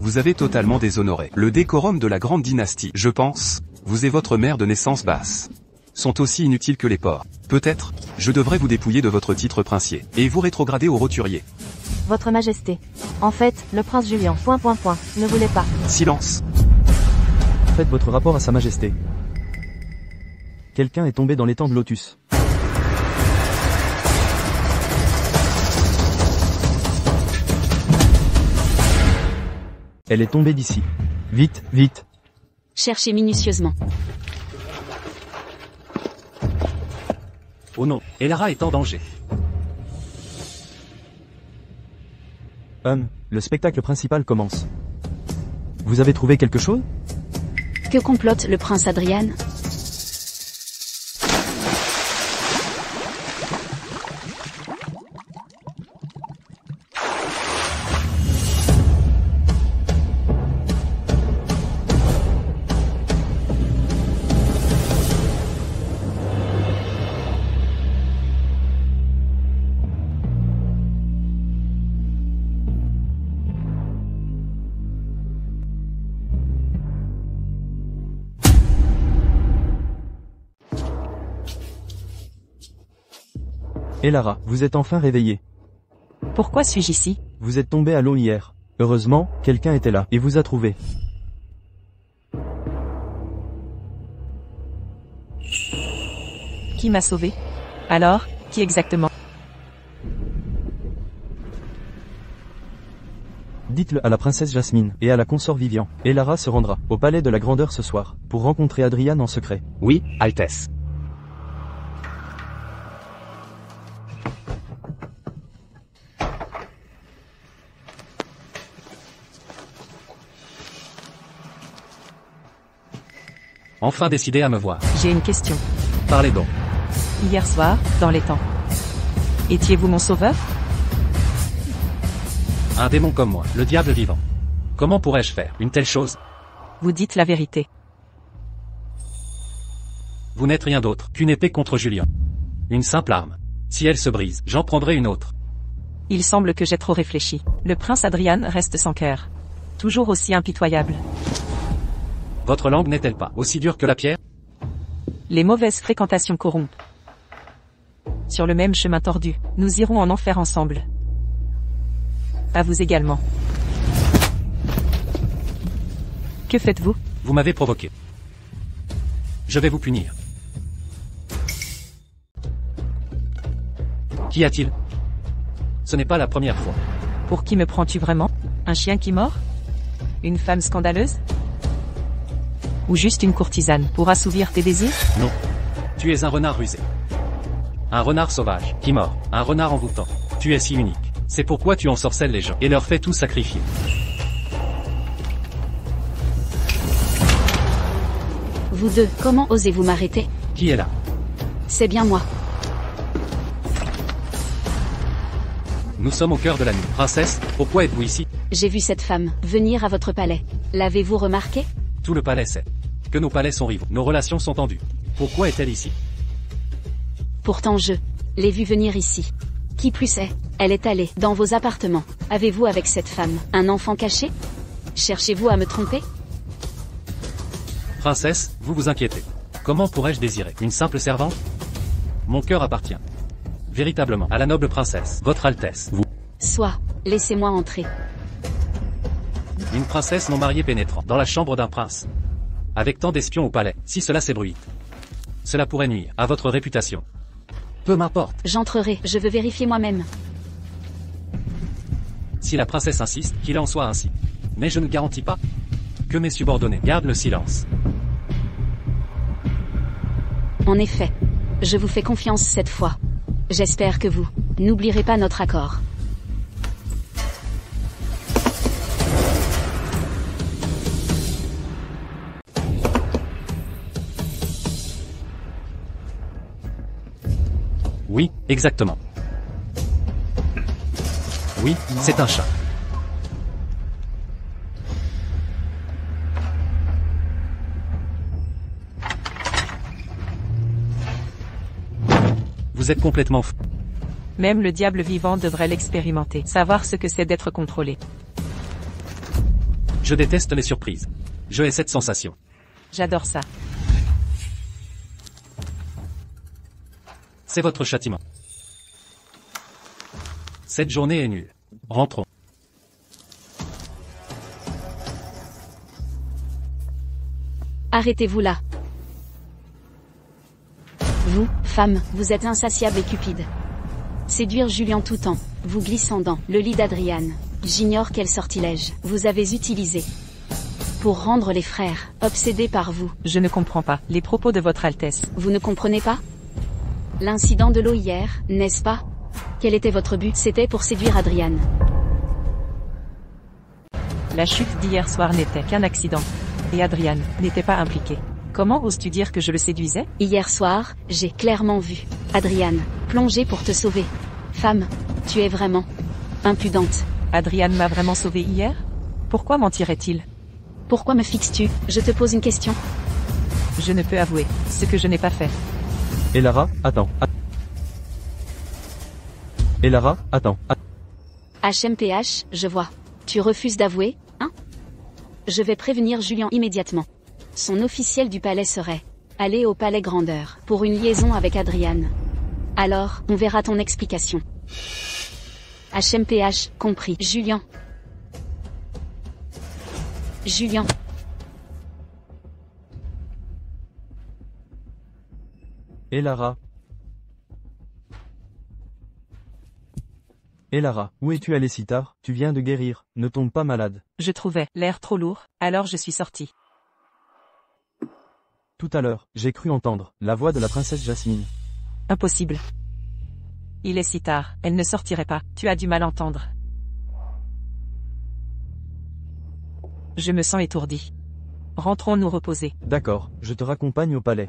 Vous avez totalement déshonoré le décorum de la grande dynastie. Je pense, vous et votre mère de naissance basse sont aussi inutiles que les porcs. Peut-être, je devrais vous dépouiller de votre titre princier, et vous rétrograder au roturier. Votre majesté. En fait, le prince Julien, ... ne voulait pas. Silence. Faites votre rapport à sa majesté. Quelqu'un est tombé dans l'étang de Lotus. Elle est tombée d'ici. Vite, vite. Cherchez minutieusement. Oh non, Elara est en danger. Le spectacle principal commence. Vous avez trouvé quelque chose? Que complote le prince Adrien? Et Lara, vous êtes enfin réveillée. Pourquoi suis-je ici? Vous êtes tombé à l'eau hier. Heureusement, quelqu'un était là et vous a trouvé. Qui m'a sauvé? Alors, qui exactement? Dites-le à la princesse Jasmine et à la consort Vivian. Et Lara se rendra au palais de la grandeur ce soir pour rencontrer Adrian en secret. Oui, Altesse. Enfin décidé à me voir. J'ai une question. Parlez donc. Hier soir, dans les temps. Étiez-vous mon sauveur? Un démon comme moi, le diable vivant. Comment pourrais-je faire une telle chose? Vous dites la vérité. Vous n'êtes rien d'autre qu'une épée contre Julien. Une simple arme. Si elle se brise, j'en prendrai une autre. Il semble que j'ai trop réfléchi. Le prince Adrian reste sans cœur. Toujours aussi impitoyable. Votre langue n'est-elle pas aussi dure que la pierre? Les mauvaises fréquentations corrompent. Sur le même chemin tordu, nous irons en enfer ensemble. À vous également. Que faites-vous? Vous m'avez provoqué. Je vais vous punir. Qu'y a-t-il? Ce n'est pas la première fois. Pour qui me prends-tu vraiment? Un chien qui mord? Une femme scandaleuse? Ou juste une courtisane pour assouvir tes désirs? Non. Tu es un renard rusé. Un renard sauvage, qui mord, un renard envoûtant. Tu es si unique. C'est pourquoi tu ensorcelles les gens et leur fais tout sacrifier. Vous deux, comment osez-vous m'arrêter? Qui est là? C'est bien moi. Nous sommes au cœur de la nuit. Princesse, pourquoi êtes-vous ici? J'ai vu cette femme venir à votre palais. L'avez-vous remarqué? Tout le palais sait que nos palais sont rivaux. Nos relations sont tendues. Pourquoi est-elle ici? Pourtant je l'ai vue venir ici. Qui plus est, elle est allée dans vos appartements. Avez-vous avec cette femme un enfant caché? Cherchez-vous à me tromper? Princesse, vous vous inquiétez. Comment pourrais-je désirer une simple servante? Mon cœur appartient véritablement à la noble princesse, votre Altesse. Vous, Soit, laissez-moi entrer. une princesse non mariée pénétrant dans la chambre d'un prince, avec tant d'espions au palais, si cela s'ébruite, cela pourrait nuire à votre réputation. Peu m'importe. J'entrerai, je veux vérifier moi-même. Si la princesse insiste, qu'il en soit ainsi. Mais je ne garantis pas que mes subordonnés gardent le silence. En effet, je vous fais confiance cette fois. J'espère que vous n'oublierez pas notre accord. Oui, exactement. Oui, c'est un chat. Vous êtes complètement fou. Même le diable vivant devrait l'expérimenter, savoir ce que c'est d'être contrôlé. Je déteste les surprises. Je hais cette sensation. J'adore ça. C'est votre châtiment. Cette journée est nulle. Rentrons. Arrêtez-vous là. Vous, femme, vous êtes insatiable et cupide. Séduire Julien tout en vous glissant dans le lit d'Adrian. J'ignore quel sortilège vous avez utilisé pour rendre les frères obsédés par vous. Je ne comprends pas les propos de votre Altesse. Vous ne comprenez pas? L'incident de l'eau hier, n'est-ce pas? Quel était votre but? C'était pour séduire Adrian. La chute d'hier soir n'était qu'un accident. Et Adrian n'était pas impliqué. Comment oses-tu dire que je le séduisais? Hier soir, j'ai clairement vu Adrian plonger pour te sauver. Femme, tu es vraiment impudente. Adrian m'a vraiment sauvé hier? Pourquoi mentirait-il? Pourquoi me fixes-tu? Je te pose une question. Je ne peux avouer ce que je n'ai pas fait. Et Lara, attends. Et Lara, attends. HMPH, je vois. Tu refuses d'avouer, hein? Je vais prévenir Julien immédiatement. Son officiel du palais serait allé au palais grandeur pour une liaison avec Adrian. Alors, on verra ton explication. HMPH, compris. Julian. Julian. Et Lara? Et Lara, où es-tu allée si tard? Tu viens de guérir, ne tombe pas malade. Je trouvais l'air trop lourd, alors je suis sortie. Tout à l'heure, j'ai cru entendre la voix de la princesse Jasmine. Impossible. Il est si tard, elle ne sortirait pas, tu as du mal entendre. Je me sens étourdie. Rentrons nous reposer. D'accord, je te raccompagne au palais.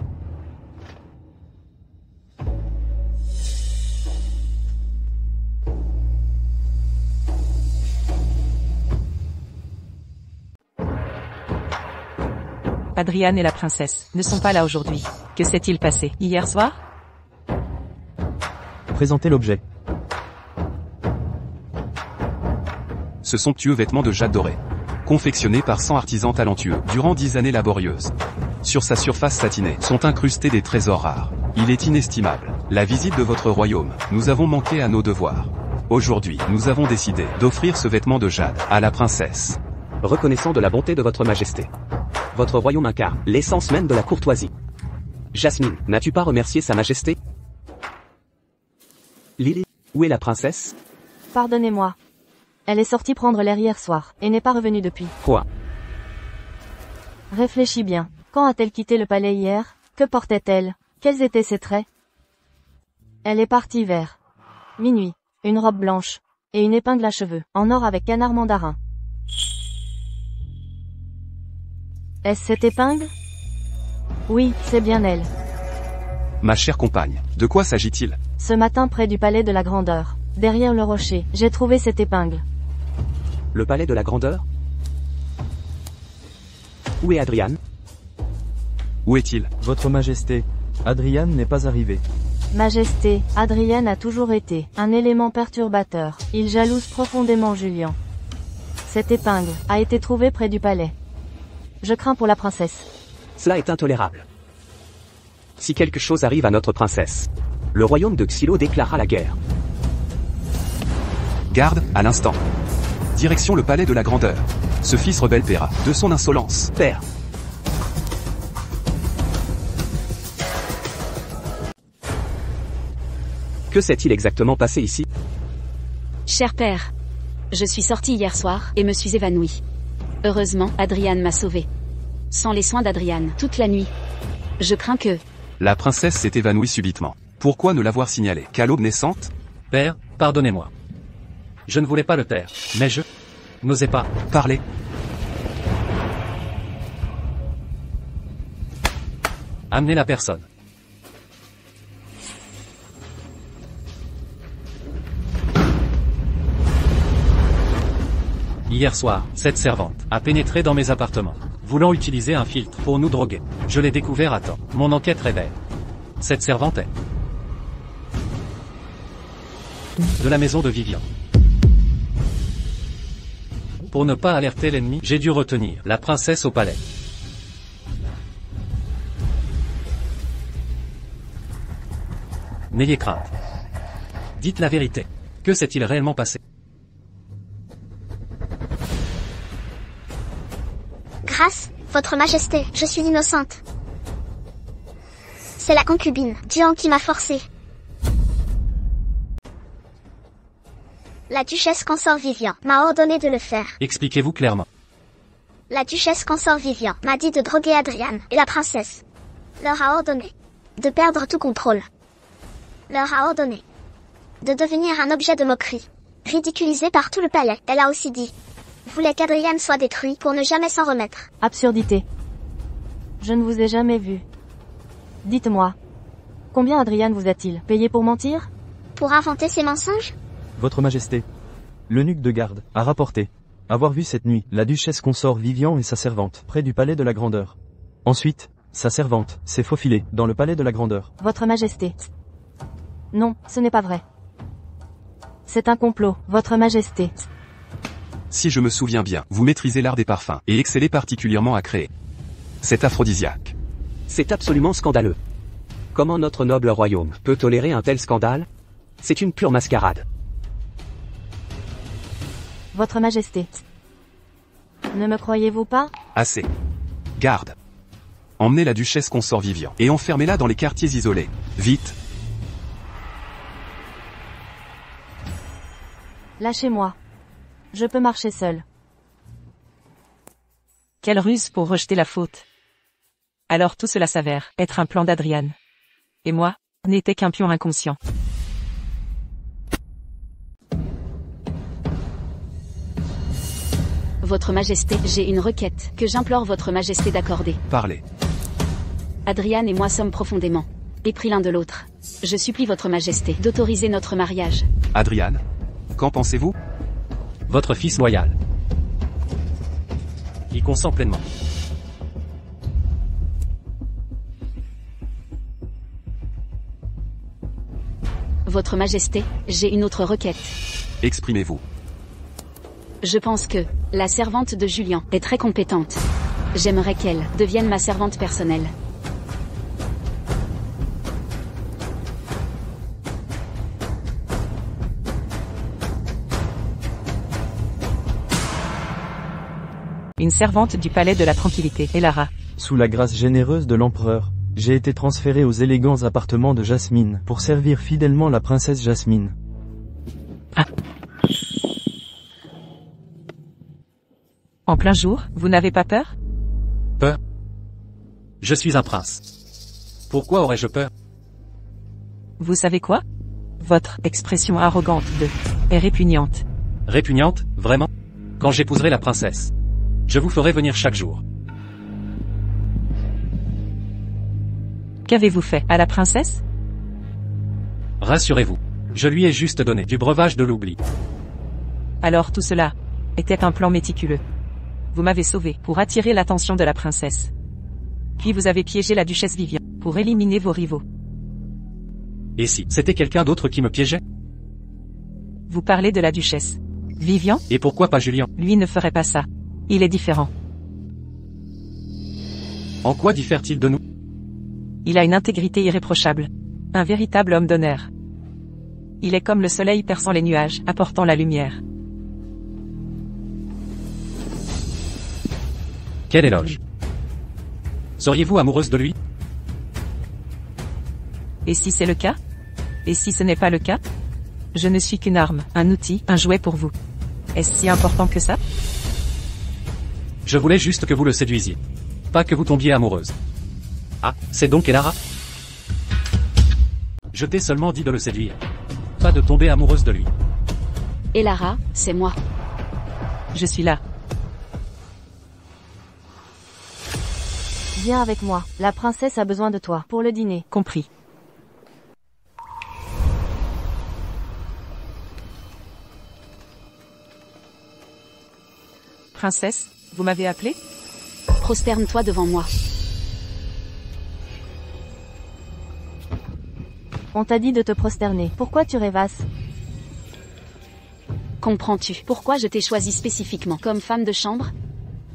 Adrian et la princesse ne sont pas là aujourd'hui. Que s'est-il passé hier soir? Présentez l'objet. Ce somptueux vêtement de jade doré. Confectionné par 100 artisans talentueux, durant 10 années laborieuses. Sur sa surface satinée, sont incrustés des trésors rares. Il est inestimable. La visite de votre royaume, nous avons manqué à nos devoirs. Aujourd'hui, nous avons décidé d'offrir ce vêtement de jade à la princesse. Reconnaissant de la bonté de votre majesté. Votre royaume incarne l'essence même de la courtoisie. Jasmine, n'as-tu pas remercié sa majesté? Lily, où est la princesse? Pardonnez-moi. Elle est sortie prendre l'air hier soir, et n'est pas revenue depuis. Quoi? Réfléchis bien. Quand a-t-elle quitté le palais hier? Que portait-elle? Quels étaient ses traits? Elle est partie vers minuit. Une robe blanche. Et une épingle à cheveux, en or avec canard mandarin. Est-ce cette épingle? Oui, c'est bien elle. Ma chère compagne, de quoi s'agit-il? Ce matin près du palais de la Grandeur, derrière le rocher, j'ai trouvé cette épingle. Le palais de la Grandeur? Où est Adrian? Où est-il? Votre Majesté, Adrian n'est pas arrivé. Majesté, Adrian a toujours été un élément perturbateur. Il jalouse profondément Julian. Cette épingle a été trouvée près du palais. Je crains pour la princesse. Cela est intolérable. Si quelque chose arrive à notre princesse, le royaume de Xylo déclarera la guerre. Garde, à l'instant. Direction le palais de la Grandeur. Ce fils rebelle paiera de son insolence. Père. Que s'est-il exactement passé ici? Cher père. Je suis sortie hier soir, et me suis évanouie. Heureusement, Adrian m'a sauvée. Sans les soins d'Adrian, toute la nuit. Je crains que... La princesse s'est évanouie subitement. Pourquoi ne l'avoir signalé qu'à l'aube naissante? Père, pardonnez-moi. Je ne voulais pas le taire, mais je n'osais pas parler. Amenez la personne. Hier soir, cette servante a pénétré dans mes appartements, voulant utiliser un filtre pour nous droguer. Je l'ai découvert à temps. Mon enquête révèle. Cette servante est de la maison de Vivian. Pour ne pas alerter l'ennemi, j'ai dû retenir la princesse au palais. N'ayez crainte. Dites la vérité. Que s'est-il réellement passé? Grâce, votre majesté, je suis innocente. C'est la concubine, Dian, qui m'a forcée. La duchesse consort Vivian m'a ordonné de le faire. Expliquez-vous clairement. La duchesse consort Vivian m'a dit de droguer Adrian et la princesse. Leur a ordonné de perdre tout contrôle. Leur a ordonné de devenir un objet de moquerie, ridiculisé par tout le palais. Elle a aussi dit voulait qu'Adrian soit détruit pour ne jamais s'en remettre. Absurdité. Je ne vous ai jamais vu. Dites-moi, combien Adrian vous a-t-il payé pour mentir? Pour inventer ces mensonges? Votre Majesté, l'eunuque de garde a rapporté avoir vu cette nuit la duchesse consort Vivian et sa servante près du palais de la Grandeur. Ensuite, sa servante s'est faufilée dans le palais de la Grandeur. Votre Majesté. Non, ce n'est pas vrai. C'est un complot, Votre Majesté. Si je me souviens bien, vous maîtrisez l'art des parfums et excellez particulièrement à créer cet aphrodisiaque. C'est absolument scandaleux. Comment notre noble royaume peut tolérer un tel scandale? C'est une pure mascarade. Votre Majesté. Ne me croyez-vous pas? Assez. Garde. Emmenez la duchesse consort Vivian et enfermez-la dans les quartiers isolés. Vite. Lâchez-moi. Je peux marcher seul. Quelle ruse pour rejeter la faute. Alors tout cela s'avère être un plan d'Adrian. Et moi, n'étais qu'un pion inconscient. Votre Majesté, j'ai une requête que j'implore Votre Majesté d'accorder. Parlez. Adrian et moi sommes profondément épris l'un de l'autre. Je supplie Votre Majesté d'autoriser notre mariage. Adrian, qu'en pensez-vous? Votre fils loyal. Il consent pleinement. Votre Majesté, j'ai une autre requête. Exprimez-vous. Je pense que la servante de Julian est très compétente. J'aimerais qu'elle devienne ma servante personnelle. Une servante du palais de la tranquillité, Elara. Sous la grâce généreuse de l'empereur, j'ai été transféré aux élégants appartements de Jasmine pour servir fidèlement la princesse Jasmine. En plein jour, vous n'avez pas peur? Peur? Je suis un prince. Pourquoi aurais-je peur? Vous savez quoi? Votre expression arrogante de est répugnante. Répugnante, vraiment? Quand j'épouserai la princesse, je vous ferai venir chaque jour. Qu'avez-vous fait à la princesse? Rassurez-vous, je lui ai juste donné du breuvage de l'oubli. Alors tout cela était un plan méticuleux. Vous m'avez sauvé pour attirer l'attention de la princesse. Puis vous avez piégé la duchesse Vivian pour éliminer vos rivaux. Et si c'était quelqu'un d'autre qui me piégeait? Vous parlez de la duchesse Vivian? Et pourquoi pas Julian? Lui ne ferait pas ça. Il est différent. En quoi diffère-t-il de nous? Il a une intégrité irréprochable. Un véritable homme d'honneur. Il est comme le soleil perçant les nuages, apportant la lumière. Quel éloge! Seriez-vous amoureuse de lui? Et si c'est le cas? Et si ce n'est pas le cas? Je ne suis qu'une arme, un outil, un jouet pour vous. Est-ce si important que ça? Je voulais juste que vous le séduisiez. Pas que vous tombiez amoureuse. Ah, c'est donc Elara? Je t'ai seulement dit de le séduire. Pas de tomber amoureuse de lui. Elara, c'est moi. Je suis là. Viens avec moi. La princesse a besoin de toi pour le dîner. Compris. Princesse, vous m'avez appelé? Prosterne-toi devant moi. On t'a dit de te prosterner. Pourquoi tu rêvasses? Comprends-tu pourquoi je t'ai choisi spécifiquement comme femme de chambre?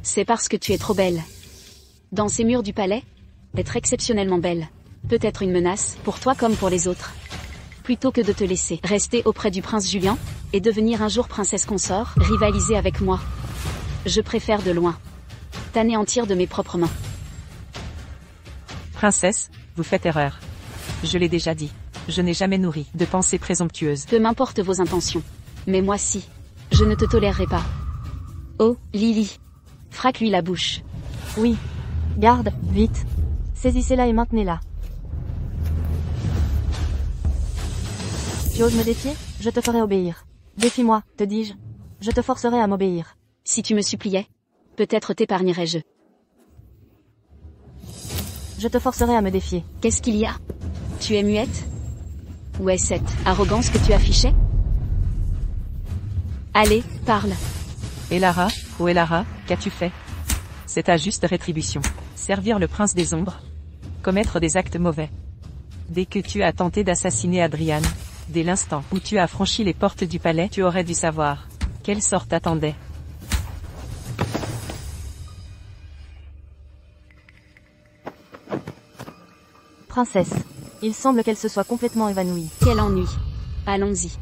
C'est parce que tu es trop belle. Dans ces murs du palais, être exceptionnellement belle peut être une menace, pour toi comme pour les autres. Plutôt que de te laisser rester auprès du prince Julian, et devenir un jour princesse consort, rivaliser avec moi. Je préfère de loin t'anéantir de mes propres mains. Princesse, vous faites erreur. Je l'ai déjà dit. Je n'ai jamais nourri de pensées présomptueuses. Peu m'importe vos intentions. Mais moi si. Je ne te tolérerai pas. Oh, Lily. Frappe-lui la bouche. Oui. Garde, vite. Saisissez-la et maintenez-la. Tu oses me défier? Je te ferai obéir. Défie-moi, te dis-je. Je te forcerai à m'obéir. Si tu me suppliais, peut-être t'épargnerais-je. Je te forcerai à me défier. Qu'est-ce qu'il y a? Tu es muette? Où est cette arrogance que tu affichais? Allez, parle. Elara, oh Elara, qu'as-tu fait? C'est ta juste rétribution. Servir le prince des ombres. Commettre des actes mauvais. Dès que tu as tenté d'assassiner Adrian, dès l'instant où tu as franchi les portes du palais, tu aurais dû savoir quelle sort t'attendait. Princesse. Il semble qu'elle se soit complètement évanouie. Quel ennui. Allons-y.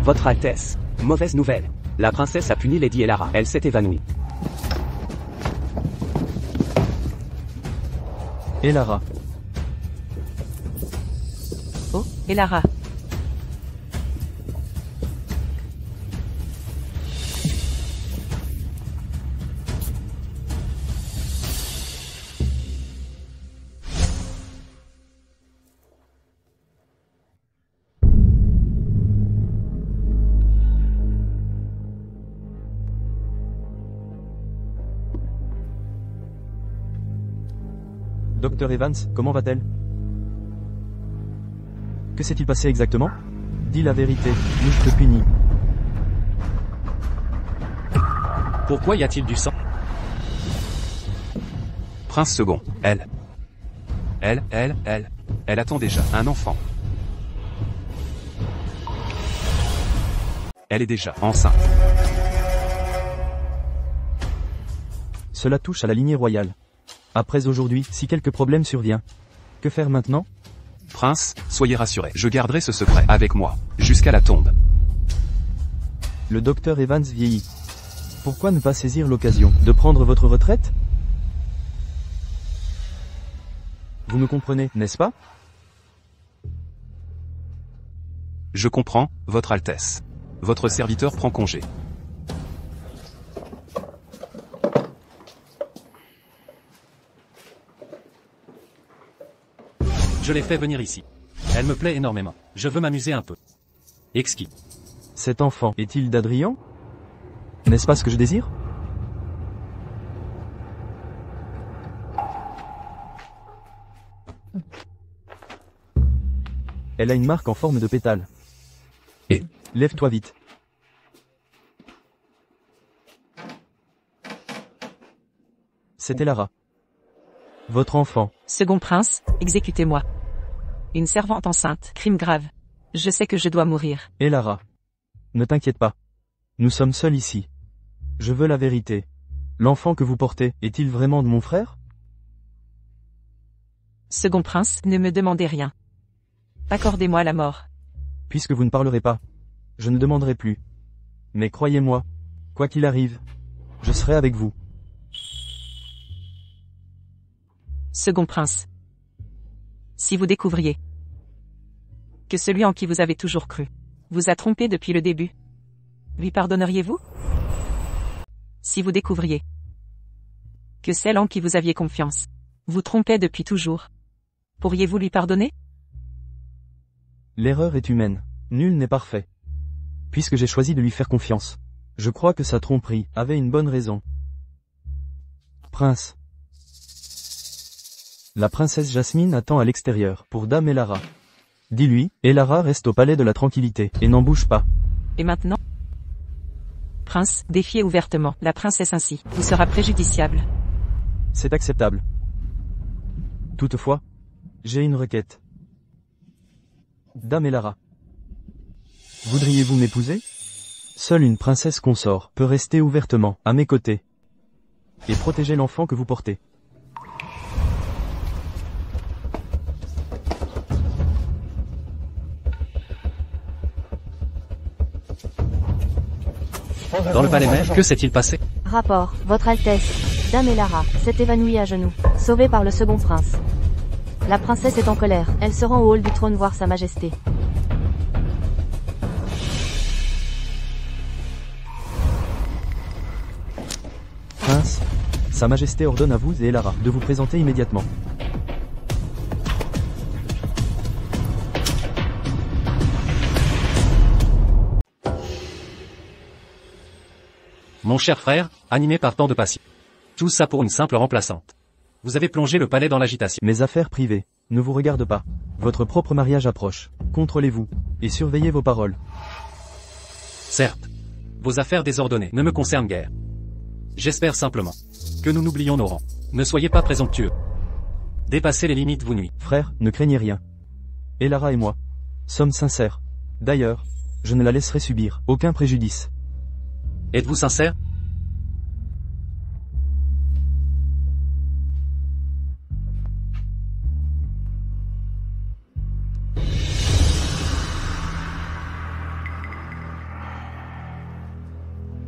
Votre Altesse. Mauvaise nouvelle. La princesse a puni Lady Elara. Elle s'est évanouie. Elara. Oh, Elara. Docteur Evans, comment va-t-elle? Que s'est-il passé exactement? Dis la vérité, ou je te punis. Pourquoi y a-t-il du sang? Prince second, elle attend déjà un enfant. Elle est déjà enceinte. Cela touche à la lignée royale. Après aujourd'hui, si quelque problème survient, que faire maintenant? Prince, soyez rassuré, je garderai ce secret avec moi, jusqu'à la tombe. Le docteur Evans vieillit. Pourquoi ne pas saisir l'occasion de prendre votre retraite? Vous me comprenez, n'est-ce pas? Je comprends, Votre Altesse. Votre serviteur prend congé. Je l'ai fait venir ici. Elle me plaît énormément. Je veux m'amuser un peu. Exquis. Cet enfant est-il d'Adrian? N'est-ce pas ce que je désire? Elle a une marque en forme de pétale. Et lève-toi vite. C'est Elara. Votre enfant. Second prince, exécutez-moi. Une servante enceinte, crime grave. Je sais que je dois mourir. Elara. Ne t'inquiète pas. Nous sommes seuls ici. Je veux la vérité. L'enfant que vous portez, est-il vraiment de mon frère? Second prince, ne me demandez rien. Accordez-moi la mort. Puisque vous ne parlerez pas, je ne demanderai plus. Mais croyez-moi, quoi qu'il arrive, je serai avec vous. Second prince. Si vous découvriez que celui en qui vous avez toujours cru vous a trompé depuis le début, lui pardonneriez-vous? Si vous découvriez que celle en qui vous aviez confiance vous trompait depuis toujours, pourriez-vous lui pardonner? L'erreur est humaine. Nul n'est parfait. Puisque j'ai choisi de lui faire confiance, je crois que sa tromperie avait une bonne raison. Prince. La princesse Jasmine attend à l'extérieur pour Dame Elara. Dis-lui, Elara reste au palais de la tranquillité et n'en bouge pas. Et maintenant? Prince, défiez ouvertement la princesse ainsi, vous sera préjudiciable. C'est acceptable. Toutefois, j'ai une requête. Dame Elara. Voudriez-vous m'épouser? Seule une princesse consort peut rester ouvertement à mes côtés et protéger l'enfant que vous portez. Dans le palais même, que s'est-il passé? Rapport, Votre Altesse. Dame Elara s'est évanouie à genoux, sauvée par le second prince. La princesse est en colère, elle se rend au hall du trône voir sa majesté. Prince, Sa Majesté ordonne à vous et Elara de vous présenter immédiatement. Mon cher frère, animé par tant de passion. Tout ça pour une simple remplaçante. Vous avez plongé le palais dans l'agitation. Mes affaires privées ne vous regardent pas. Votre propre mariage approche. Contrôlez-vous et surveillez vos paroles. Certes. Vos affaires désordonnées ne me concernent guère. J'espère simplement que nous n'oublions nos rangs. Ne soyez pas présomptueux. Dépasser les limites vous nuit. Frère, ne craignez rien. Elara et moi sommes sincères. D'ailleurs, Je ne la laisserai subir aucun préjudice. Êtes-vous sincère?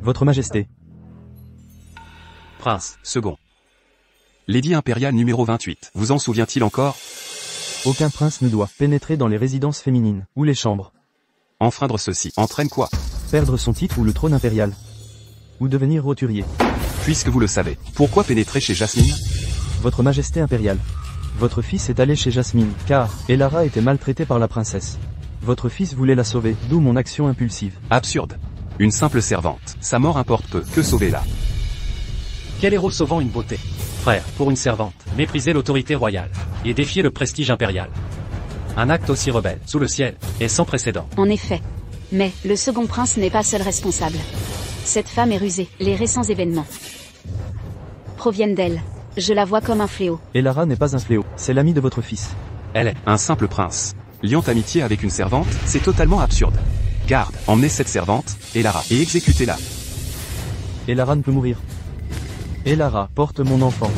Votre Majesté. Prince. Second. L'édit impérial numéro 28. Vous en souvient-il encore? Aucun prince ne doit pénétrer dans les résidences féminines, ou les chambres. Enfreindre ceci entraîne quoi? Perdre son titre ou le trône impérial. Ou devenir roturier. Puisque vous le savez, pourquoi pénétrer chez Jasmine? Votre Majesté impériale. Votre fils est allé chez Jasmine, car Elara était maltraitée par la princesse. Votre fils voulait la sauver, d'où mon action impulsive. Absurde. Une simple servante. Sa mort importe peu. Que sauver-la? Quel héros sauvant une beauté? Frère, pour une servante, mépriser l'autorité royale, et défier le prestige impérial. Un acte aussi rebelle, sous le ciel, est sans précédent. En effet. Mais, le second prince n'est pas seul responsable. Cette femme est rusée, les récents événements proviennent d'elle. Je la vois comme un fléau. Elara n'est pas un fléau, c'est l'ami de votre fils. Elle est un simple prince. Liant amitié avec une servante, c'est totalement absurde. Garde, emmenez cette servante, Elara, et exécutez-la. Elara ne peut mourir. Elara, porte mon enfant.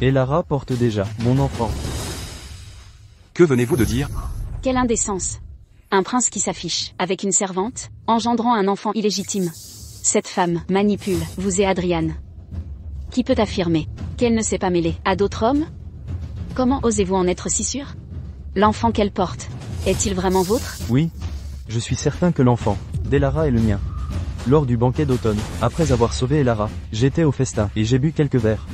Elara porte déjà mon enfant. Que venez-vous de dire? Quelle indécence. Un prince qui s'affiche, avec une servante, engendrant un enfant illégitime. Cette femme manipule, vous et Adrian. Qui peut affirmer qu'elle ne s'est pas mêlée à d'autres hommes? Comment osez-vous en être si sûr? L'enfant qu'elle porte, est-il vraiment vôtre? Oui. Je suis certain que l'enfant d'Elara est le mien. Lors du banquet d'automne, après avoir sauvé Elara, j'étais au festin et j'ai bu quelques verres.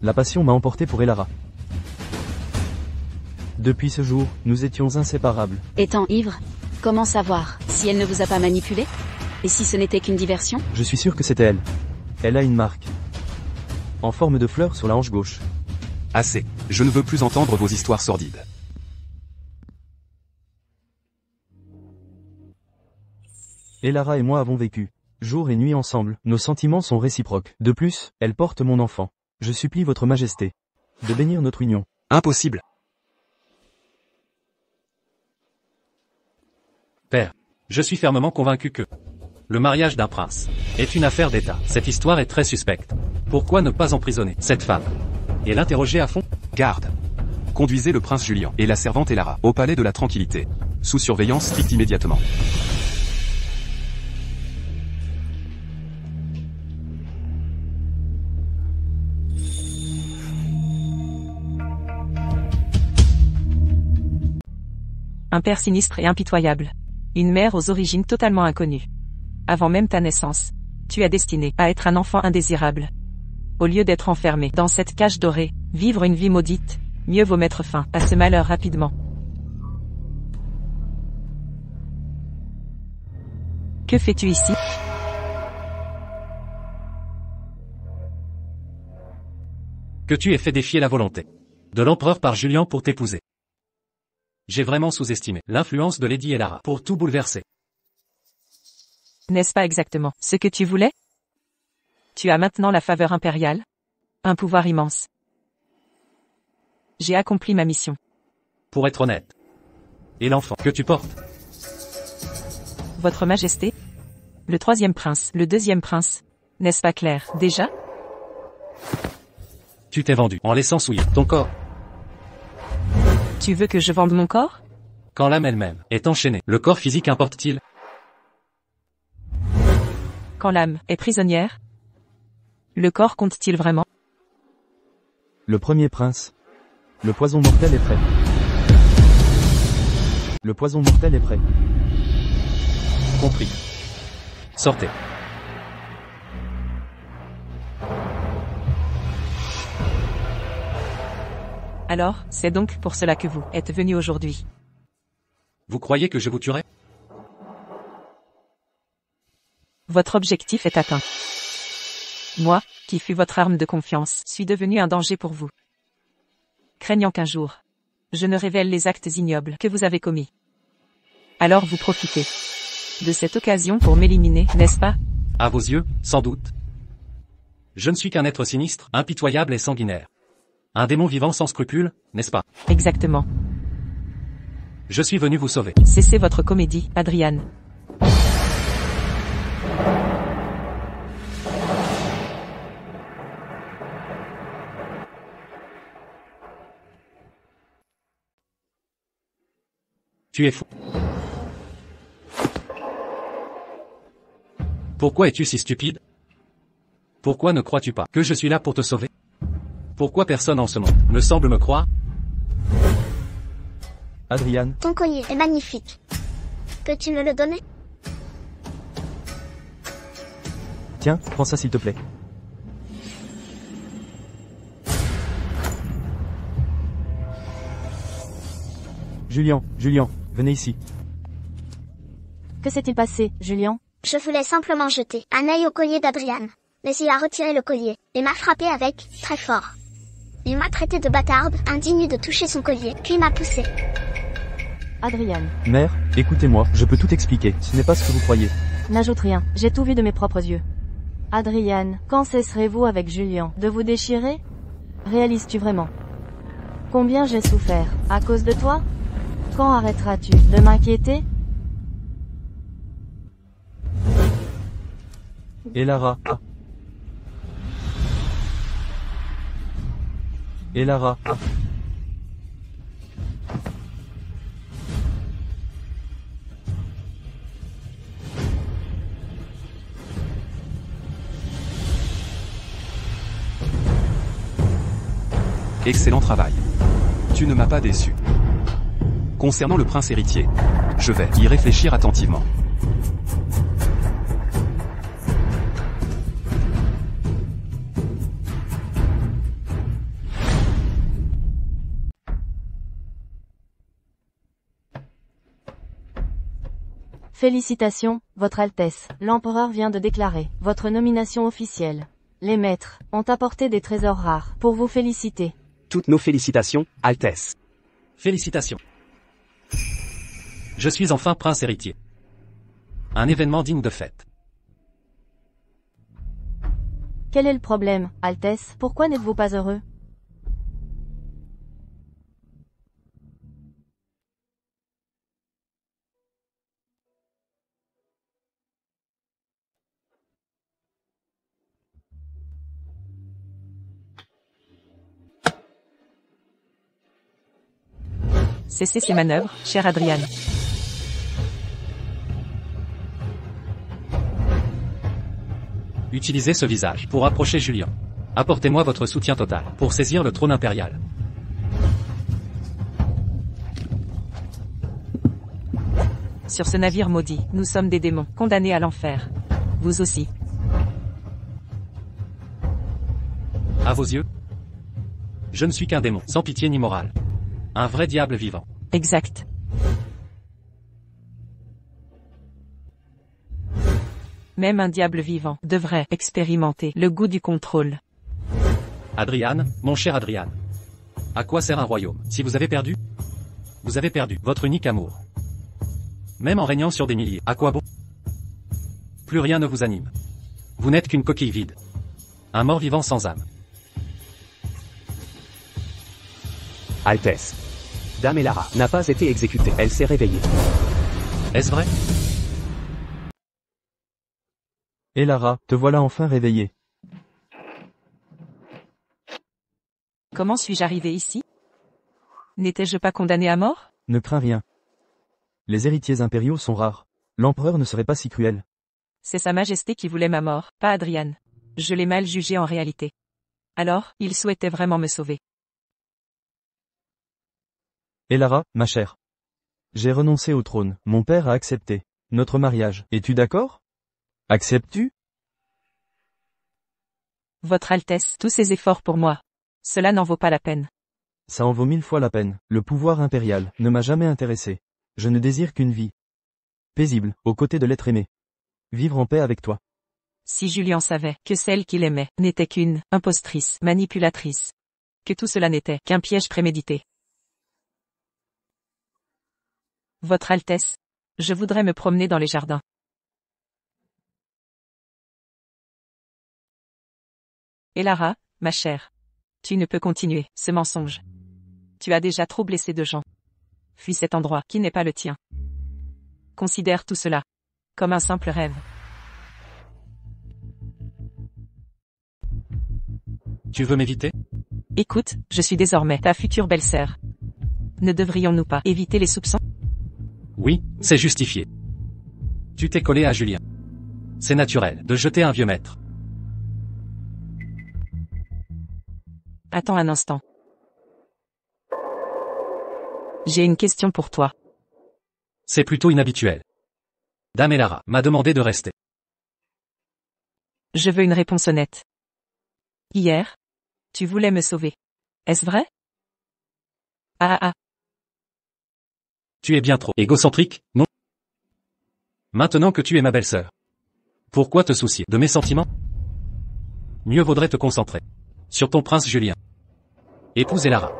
La passion m'a emporté pour Elara. Depuis ce jour, nous étions inséparables. Étant ivre, comment savoir si elle ne vous a pas manipulé? Et si ce n'était qu'une diversion? Je suis sûr que c'était elle. Elle a une marque en forme de fleur sur la hanche gauche. Assez. Je ne veux plus entendre vos histoires sordides. Elara et moi avons vécu jour et nuit ensemble, nos sentiments sont réciproques. De plus, elle porte mon enfant. Je supplie votre Majesté de bénir notre union. Impossible. Père, je suis fermement convaincu que le mariage d'un prince est une affaire d'État. Cette histoire est très suspecte. Pourquoi ne pas emprisonner cette femme et l'interroger à fond? Garde. Conduisez le prince Julian et la servante Elara au palais de la Tranquillité. Sous surveillance stricte immédiatement. Un père sinistre et impitoyable. Une mère aux origines totalement inconnues. Avant même ta naissance, tu es destiné à être un enfant indésirable. Au lieu d'être enfermé dans cette cage dorée, vivre une vie maudite, mieux vaut mettre fin à ce malheur rapidement. Que fais-tu ici? Que tu aies fait défier la volonté de l'empereur par Julian pour t'épouser. J'ai vraiment sous-estimé l'influence de Lady Elara pour tout bouleverser. N'est-ce pas exactement ce que tu voulais? Tu as maintenant la faveur impériale, un pouvoir immense. J'ai accompli ma mission. Pour être honnête. Et l'enfant que tu portes? Votre Majesté? Le troisième prince, le deuxième prince. N'est-ce pas clair, déjà? Tu t'es vendu en laissant souiller ton corps. Tu veux que je vende mon corps? Quand l'âme elle-même est enchaînée, le corps physique importe-t-il? Quand l'âme est prisonnière? Le corps compte-t-il vraiment? Le premier prince. Le poison mortel est prêt. Le poison mortel est prêt. Compris. Sortez. Alors, c'est donc pour cela que vous êtes venu aujourd'hui. Vous croyez que je vous tuerai? Votre objectif est atteint. Moi, qui fus votre arme de confiance, suis devenu un danger pour vous. Craignant qu'un jour, je ne révèle les actes ignobles que vous avez commis. Alors vous profitez de cette occasion pour m'éliminer, n'est-ce pas? À vos yeux, sans doute. Je ne suis qu'un être sinistre, impitoyable et sanguinaire. Un démon vivant sans scrupules, n'est-ce pas? Exactement. Je suis venu vous sauver. Cessez votre comédie, Adrian. Tu es fou. Pourquoi es-tu si stupide? Pourquoi ne crois-tu pas que je suis là pour te sauver? Pourquoi personne en ce monde ne semble me croire? Adrian, Ton collier est magnifique. Peux-tu me le donner? tiens, prends ça s'il te plaît. Julien, venez ici. Que s'est-il passé, Julien? Je voulais simplement jeter un œil au collier d'Adrian. Mais il a retiré le collier et m'a frappé avec, très fort. Il m'a traité de bâtarde, indigne de toucher son collier, puis m'a poussé. Adrian. Mère, écoutez-moi, je peux tout expliquer, ce n'est pas ce que vous croyez. N'ajoute rien, j'ai tout vu de mes propres yeux. Adrian, quand cesserez-vous avec Julien de vous déchirer? Réalises-tu vraiment combien j'ai souffert à cause de toi? Quand arrêteras-tu de m'inquiéter? Et Lara, ah. Et Lara, ah. Excellent travail. Tu ne m'as pas déçu. Concernant le prince héritier, je vais y réfléchir attentivement. Félicitations, Votre Altesse. L'empereur vient de déclarer votre nomination officielle. Les maîtres ont apporté des trésors rares pour vous féliciter. Toutes nos félicitations, Altesse. Félicitations. Je suis enfin prince héritier. Un événement digne de fête. Quel est le problème, Altesse? Pourquoi n'êtes-vous pas heureux? Cessez ces manœuvres, cher Adrian. Utilisez ce visage pour approcher Julien. Apportez-moi votre soutien total pour saisir le trône impérial. Sur ce navire maudit, nous sommes des démons, condamnés à l'enfer. Vous aussi. À vos yeux, je ne suis qu'un démon, sans pitié ni morale. Un vrai diable vivant. Exact. Même un diable vivant devrait expérimenter le goût du contrôle. Adrian, mon cher Adrian. À quoi sert un royaume si vous avez perdu? Vous avez perdu votre unique amour. Même en régnant sur des milliers, à quoi bon? Plus rien ne vous anime. Vous n'êtes qu'une coquille vide. Un mort-vivant sans âme. Altesse. Dame Elara n'a pas été exécutée, elle s'est réveillée. Est-ce vrai? Et Lara, te voilà enfin réveillée. Comment suis-je arrivé ici? N'étais-je pas condamné à mort? Ne crains rien. Les héritiers impériaux sont rares. L'empereur ne serait pas si cruel. C'est Sa Majesté qui voulait ma mort, pas Adrian. Je l'ai mal jugé en réalité. Alors, il souhaitait vraiment me sauver. Et Lara, ma chère. J'ai renoncé au trône, mon père a accepté. Notre mariage, es-tu d'accord? Acceptes-tu? Votre Altesse, tous ces efforts pour moi. Cela n'en vaut pas la peine. Ça en vaut 1000 fois la peine. Le pouvoir impérial ne m'a jamais intéressé. Je ne désire qu'une vie paisible, aux côtés de l'être aimé. Vivre en paix avec toi. Si Julien savait que celle qu'il aimait n'était qu'une impostrice, manipulatrice. Que tout cela n'était qu'un piège prémédité. Votre Altesse, je voudrais me promener dans les jardins. Et Lara, ma chère. Tu ne peux continuer ce mensonge. Tu as déjà trop blessé de gens. Fuis cet endroit qui n'est pas le tien. Considère tout cela comme un simple rêve. Tu veux m'éviter? Écoute, je suis désormais ta future belle-sœur. Ne devrions-nous pas éviter les soupçons? Oui, c'est justifié. Tu t'es collé à Julien. C'est naturel de jeter un vieux maître. Attends un instant. J'ai une question pour toi. C'est plutôt inhabituel. Dame Elara m'a demandé de rester. Je veux une réponse honnête. Hier, tu voulais me sauver. Est-ce vrai? Ah. Tu es bien trop égocentrique, non? Maintenant que tu es ma belle-sœur. Pourquoi te soucier de mes sentiments? Mieux vaudrait te concentrer sur ton prince Julien. Épouse Elara.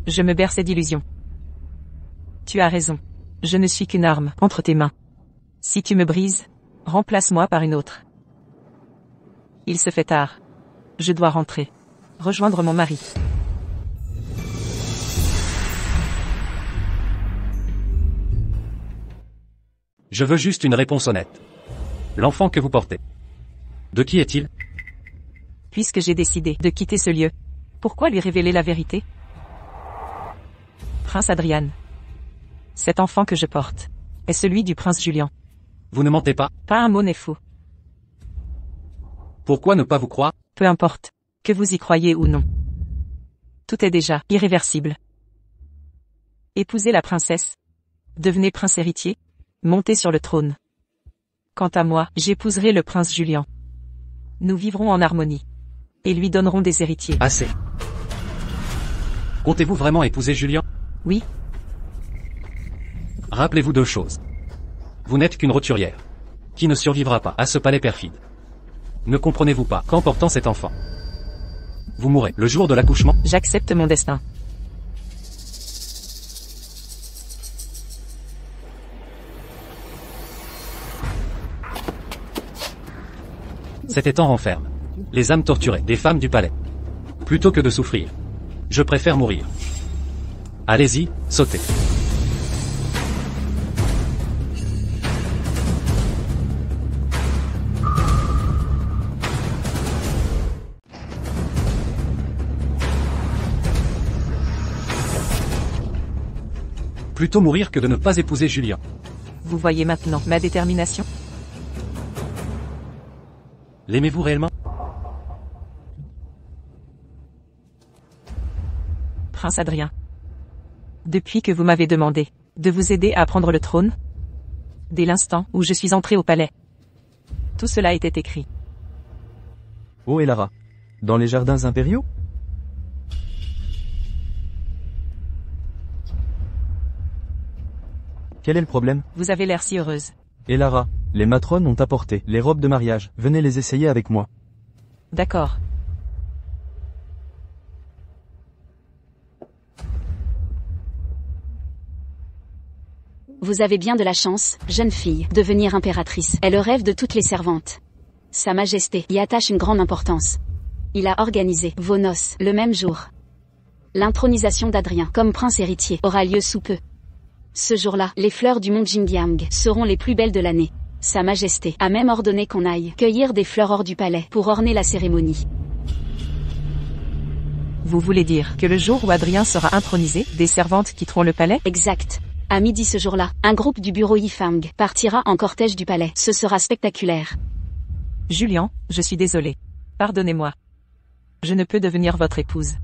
Je me berçais d'illusions. Tu as raison. Je ne suis qu'une arme entre tes mains. Si tu me brises, remplace-moi par une autre. Il se fait tard. Je dois rentrer. Rejoindre mon mari. Je veux juste une réponse honnête. L'enfant que vous portez. De qui est-il? Puisque j'ai décidé de quitter ce lieu, pourquoi lui révéler la vérité? Prince Adrian. Cet enfant que je porte est celui du prince Julien. Vous ne mentez pas? Pas un mot n'est faux. Pourquoi ne pas vous croire? Peu importe, que vous y croyez ou non. Tout est déjà irréversible. Épousez la princesse. Devenez prince héritier. Montez sur le trône. Quant à moi, j'épouserai le prince Julien. Nous vivrons en harmonie. Et lui donnerons des héritiers. Assez. Comptez-vous vraiment épouser Julien? Oui. Rappelez-vous deux choses. Vous n'êtes qu'une roturière, qui ne survivra pas à ce palais perfide. Ne comprenez-vous pas qu'en portant cet enfant, vous mourrez le jour de l'accouchement? J'accepte mon destin. Cet étang renferme les âmes torturées des femmes du palais. Plutôt que de souffrir, je préfère mourir. Allez-y, sautez. Plutôt mourir que de ne pas épouser Julien. Vous voyez maintenant ma détermination? L'aimez-vous réellement? Prince Adrien. Depuis que vous m'avez demandé de vous aider à prendre le trône, dès l'instant où je suis entré au palais, tout cela était écrit. Oh Elara. Dans les jardins impériaux? Quel est le problème? Vous avez l'air si heureuse. Elara, les matrones ont apporté les robes de mariage. Venez les essayer avec moi. D'accord. Vous avez bien de la chance, jeune fille, de devenir impératrice. Est le rêve de toutes les servantes. Sa Majesté y attache une grande importance. Il a organisé vos noces le même jour. L'intronisation d'Adrien comme prince héritier aura lieu sous peu. Ce jour-là, les fleurs du mont Jingyang seront les plus belles de l'année. Sa Majesté a même ordonné qu'on aille cueillir des fleurs hors du palais pour orner la cérémonie. Vous voulez dire que le jour où Adrien sera intronisé, des servantes quitteront le palais? Exact. À midi ce jour-là, un groupe du bureau Yifang partira en cortège du palais. Ce sera spectaculaire. Julien, je suis désolé. Pardonnez-moi. Je ne peux devenir votre épouse.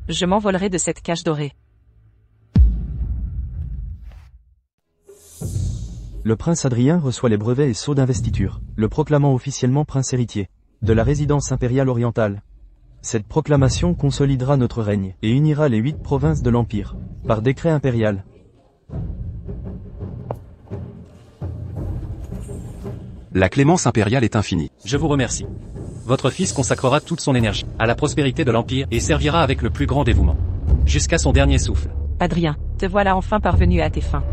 Je m'envolerai de cette cage dorée. Le prince Adrien reçoit les brevets et sceaux d'investiture, le proclamant officiellement prince héritier de la résidence impériale orientale. Cette proclamation consolidera notre règne et unira les 8 provinces de l'Empire, par décret impérial. La clémence impériale est infinie. Je vous remercie. Votre fils consacrera toute son énergie à la prospérité de l'Empire et servira avec le plus grand dévouement. Jusqu'à son dernier souffle. Adrien, te voilà enfin parvenu à tes fins.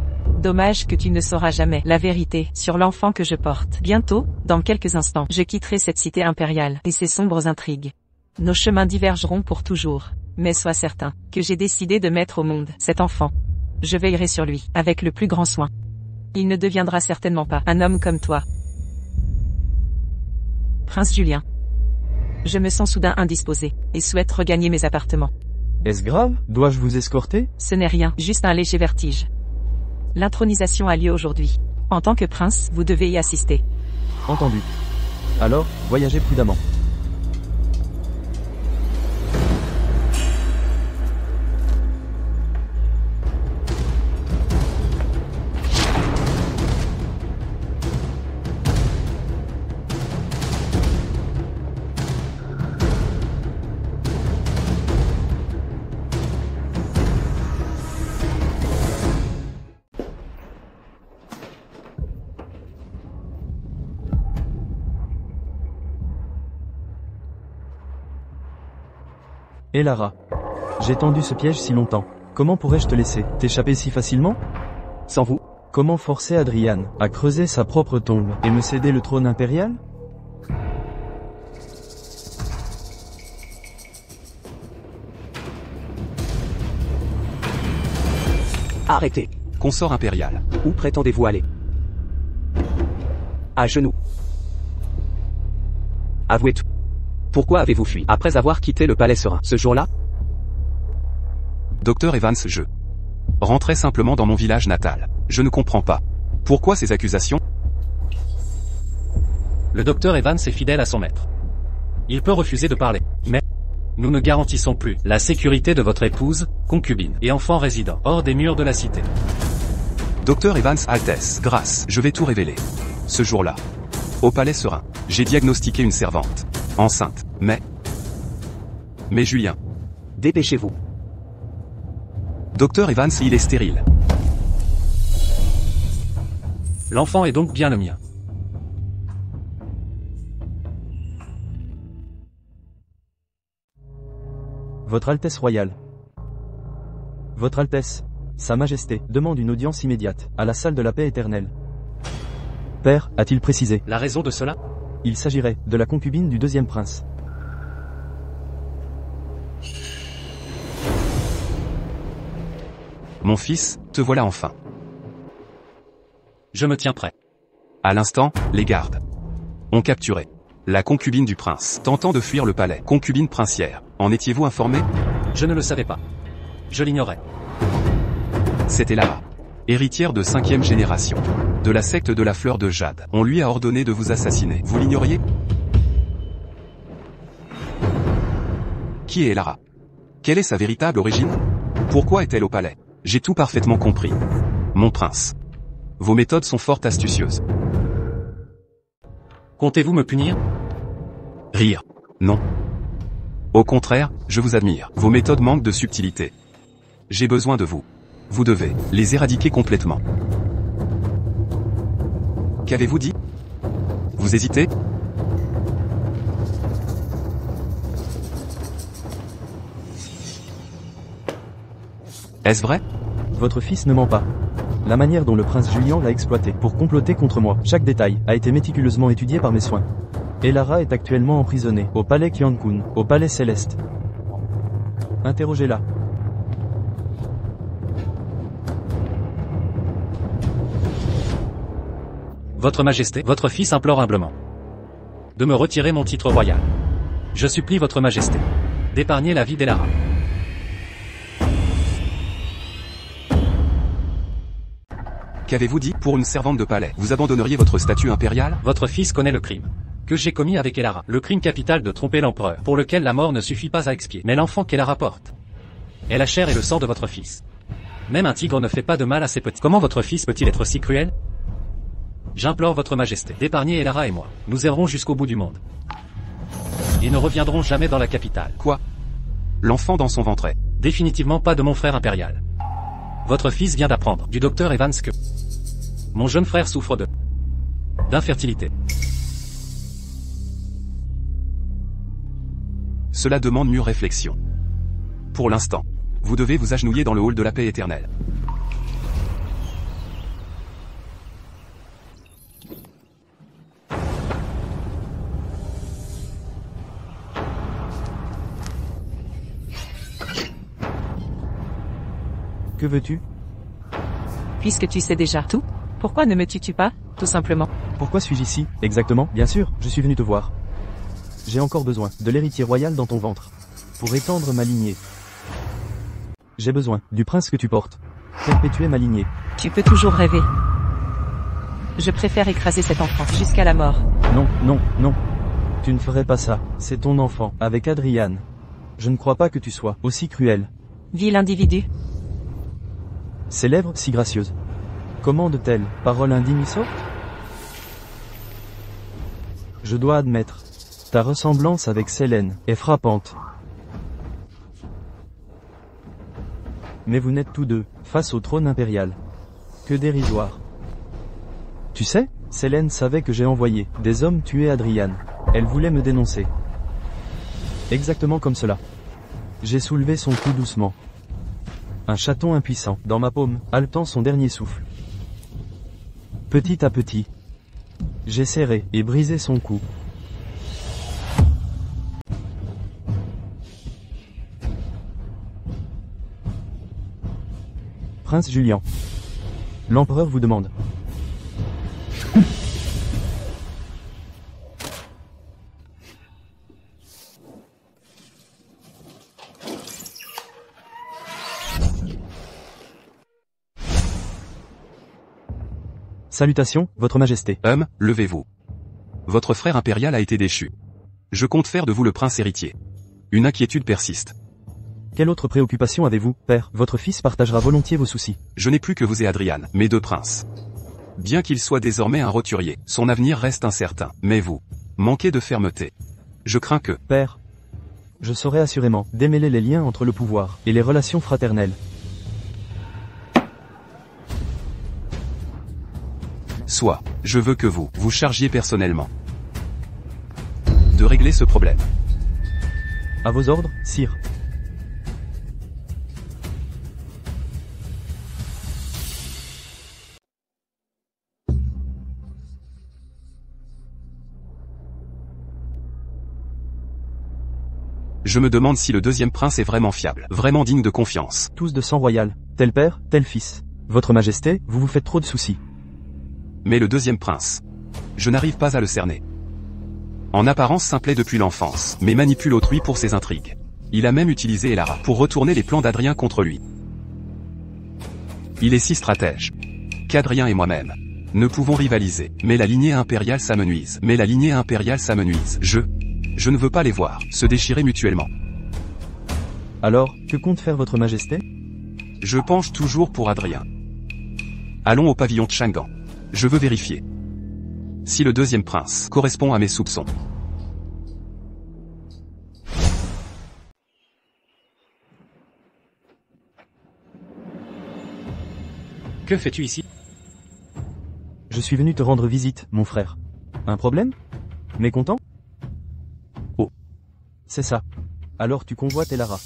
Dommage que tu ne sauras jamais la vérité sur l'enfant que je porte. Bientôt, dans quelques instants, je quitterai cette cité impériale et ses sombres intrigues. Nos chemins divergeront pour toujours. Mais sois certain que j'ai décidé de mettre au monde cet enfant. Je veillerai sur lui avec le plus grand soin. Il ne deviendra certainement pas un homme comme toi. Prince Julien. Je me sens soudain indisposé et souhaite regagner mes appartements. Est-ce grave? Dois-je vous escorter? Ce n'est rien, juste un léger vertige. L'intronisation a lieu aujourd'hui. En tant que prince, vous devez y assister. Entendu. Alors, voyagez prudemment. Et Lara. J'ai tendu ce piège si longtemps. Comment pourrais-je te laisser t'échapper si facilement? Sans vous, Comment forcer Adrian à creuser sa propre tombe et me céder le trône impérial? arrêtez. Consort impérial. Où prétendez-vous aller? À genoux. Avouez tout. Pourquoi avez-vous fui après avoir quitté le palais serein ce jour-là? Docteur Evans, je rentrais simplement dans mon village natal. Je ne comprends pas. Pourquoi ces accusations? Le docteur Evans est fidèle à son maître. Il peut refuser de parler, mais nous ne garantissons plus la sécurité de votre épouse, concubine et enfant résidant hors des murs de la cité. Docteur Evans, Altesse, grâce, je vais tout révéler. Ce jour-là, au palais serein, j'ai diagnostiqué une servante, enceinte, mais Julien. Dépêchez-vous. Docteur Evans, il est stérile. L'enfant est donc bien le mien. Votre Altesse royale. Votre Altesse, Sa Majesté, demande une audience immédiate, à la salle de la paix éternelle. Père, a-t-il précisé? La raison de cela? Il s'agirait de la concubine du deuxième prince. Mon fils, te voilà enfin. Je me tiens prêt. À l'instant, les gardes ont capturé la concubine du prince, tentant de fuir le palais. Concubine princière, en étiez-vous informé? Je ne le savais pas. Je l'ignorais. C'était Lara, héritière de 5e génération, de la secte de la fleur de jade. On lui a ordonné de vous assassiner. Vous l'ignoriez? Qui est Lara? Quelle est sa véritable origine? Pourquoi est-elle au palais? J'ai tout parfaitement compris. Mon prince. Vos méthodes sont fort astucieuses. Comptez-vous me punir? Rire. Non. Au contraire, je vous admire. Vos méthodes manquent de subtilité. J'ai besoin de vous. Vous devez les éradiquer complètement. Qu'avez-vous dit? Vous hésitez? Est-ce vrai? Votre fils ne ment pas. La manière dont le prince Julien l'a exploité pour comploter contre moi, chaque détail, a été méticuleusement étudié par mes soins. Et Lara est actuellement emprisonnée, au palais Qiankun, au palais céleste. Interrogez-la. Votre Majesté, votre fils implore humblement de me retirer mon titre royal. Je supplie votre Majesté d'épargner la vie d'Elara. Qu'avez-vous dit? Pour une servante de palais, vous abandonneriez votre statut impérial? Votre fils connaît le crime que j'ai commis avec Elara. Le crime capital de tromper l'empereur, pour lequel la mort ne suffit pas à expier. Mais l'enfant qu'Elara porte est la chair et le sang de votre fils. Même un tigre ne fait pas de mal à ses petits. Comment votre fils peut-il être si cruel? J'implore votre Majesté d'épargner Elara et moi. Nous errons jusqu'au bout du monde. Et ne reviendrons jamais dans la capitale. Quoi? L'enfant dans son ventre est définitivement pas de mon frère impérial. Votre fils vient d'apprendre du docteur Evans que mon jeune frère souffre d'infertilité. Cela demande mûre réflexion. Pour l'instant, vous devez vous agenouiller dans le hall de la paix éternelle. Que veux-tu? Puisque tu sais déjà tout, pourquoi ne me tues-tu pas, tout simplement? Pourquoi suis-je ici, exactement? Bien sûr, je suis venu te voir. J'ai encore besoin de l'héritier royal dans ton ventre. Pour étendre ma lignée. J'ai besoin du prince que tu portes. Perpétuer ma lignée. Tu peux toujours rêver. Je préfère écraser cet enfant jusqu'à la mort. Non, non, non. Tu ne ferais pas ça. C'est ton enfant, avec Adrian. Je ne crois pas que tu sois aussi cruel. Vil individu. Ses lèvres si gracieuses. Comment de telles paroles indignes sortent? Je dois admettre, ta ressemblance avec Selene est frappante. Mais vous n'êtes tous deux face au trône impérial. Que dérisoire. Tu sais, Selene savait que j'ai envoyé des hommes tuer Adrian. Elle voulait me dénoncer. Exactement comme cela. J'ai soulevé son cou doucement. Un chaton impuissant, dans ma paume, haletant son dernier souffle. Petit à petit, j'ai serré et brisé son cou. Prince Julian. L'empereur vous demande. Salutations, votre majesté. Levez-vous. Votre frère impérial a été déchu. Je compte faire de vous le prince héritier. Une inquiétude persiste. Quelle autre préoccupation avez-vous, père? Votre fils partagera volontiers vos soucis. Je n'ai plus que vous et Adrian, mes deux princes. Bien qu'il soit désormais un roturier, son avenir reste incertain. Mais vous, manquez de fermeté. Je crains que... Père, je saurai assurément démêler les liens entre le pouvoir et les relations fraternelles. Soit, je veux que vous chargiez personnellement de régler ce problème. À vos ordres, sire. Je me demande si le deuxième prince est vraiment fiable, vraiment digne de confiance. Tous de sang royal, tel père, tel fils. Votre majesté, vous vous faites trop de soucis. Mais le deuxième prince, je n'arrive pas à le cerner. En apparence simplet depuis l'enfance, mais manipule autrui pour ses intrigues. Il a même utilisé Elara pour retourner les plans d'Adrien contre lui. Il est si stratège qu'Adrien et moi-même ne pouvons rivaliser, mais la lignée impériale s'amenuise. Je ne veux pas les voir se déchirer mutuellement. Alors, que compte faire votre majesté? Je penche toujours pour Adrien. Allons au pavillon de Shangan. Je veux vérifier si le deuxième prince correspond à mes soupçons. Que fais-tu ici? Je suis venu te rendre visite, mon frère. Un problème? Mécontent? Oh. C'est ça. Alors tu convoites Elara.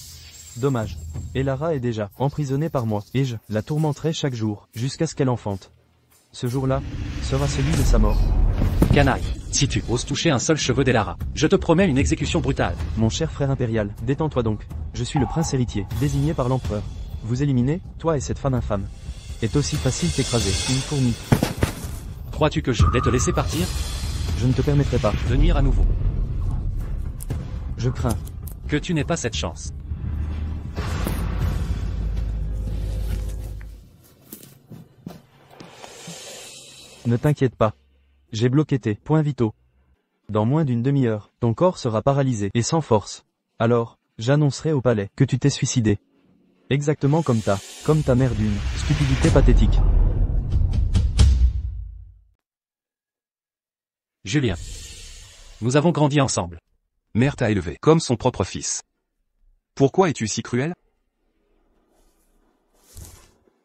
Dommage. Elara est déjà emprisonnée par moi, et je la tourmenterai chaque jour, jusqu'à ce qu'elle enfante. Ce jour-là sera celui de sa mort. Canaille, si tu oses toucher un seul cheveu d'Elara, je te promets une exécution brutale. Mon cher frère impérial, détends-toi donc. Je suis le prince héritier, désigné par l'empereur. Vous éliminer, toi et cette femme infâme, est aussi facile qu'écraser une fourmi. Crois-tu que je vais te laisser partir? Je ne te permettrai pas de nuire à nouveau. Je crains que tu n'aies pas cette chance. Ne t'inquiète pas. J'ai bloqué tes points vitaux. Dans moins d'une demi-heure, ton corps sera paralysé et sans force. Alors, j'annoncerai au palais que tu t'es suicidé. Exactement comme ta mère d'une stupidité pathétique. Julien. Nous avons grandi ensemble. Mère t'a élevé comme son propre fils. Pourquoi es-tu si cruel?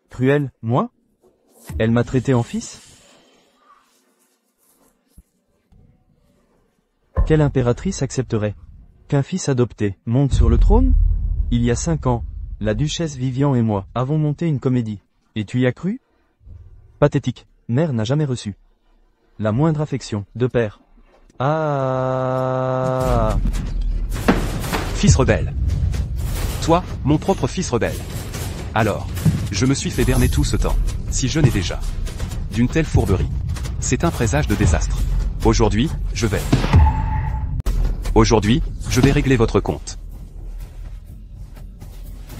Cruel, moi? Elle m'a traité en fils? Quelle impératrice accepterait qu'un fils adopté monte sur le trône? Il y a 5 ans, la duchesse Vivian et moi avons monté une comédie. Et tu y as cru? Pathétique. Mère n'a jamais reçu la moindre affection de père. Ah. Fils rebelle. Toi, mon propre fils rebelle. Alors, Je me suis fait berner tout ce temps. Si je n'ai déjà d'une telle fourberie. C'est un présage de désastre. Aujourd'hui, je vais régler votre compte.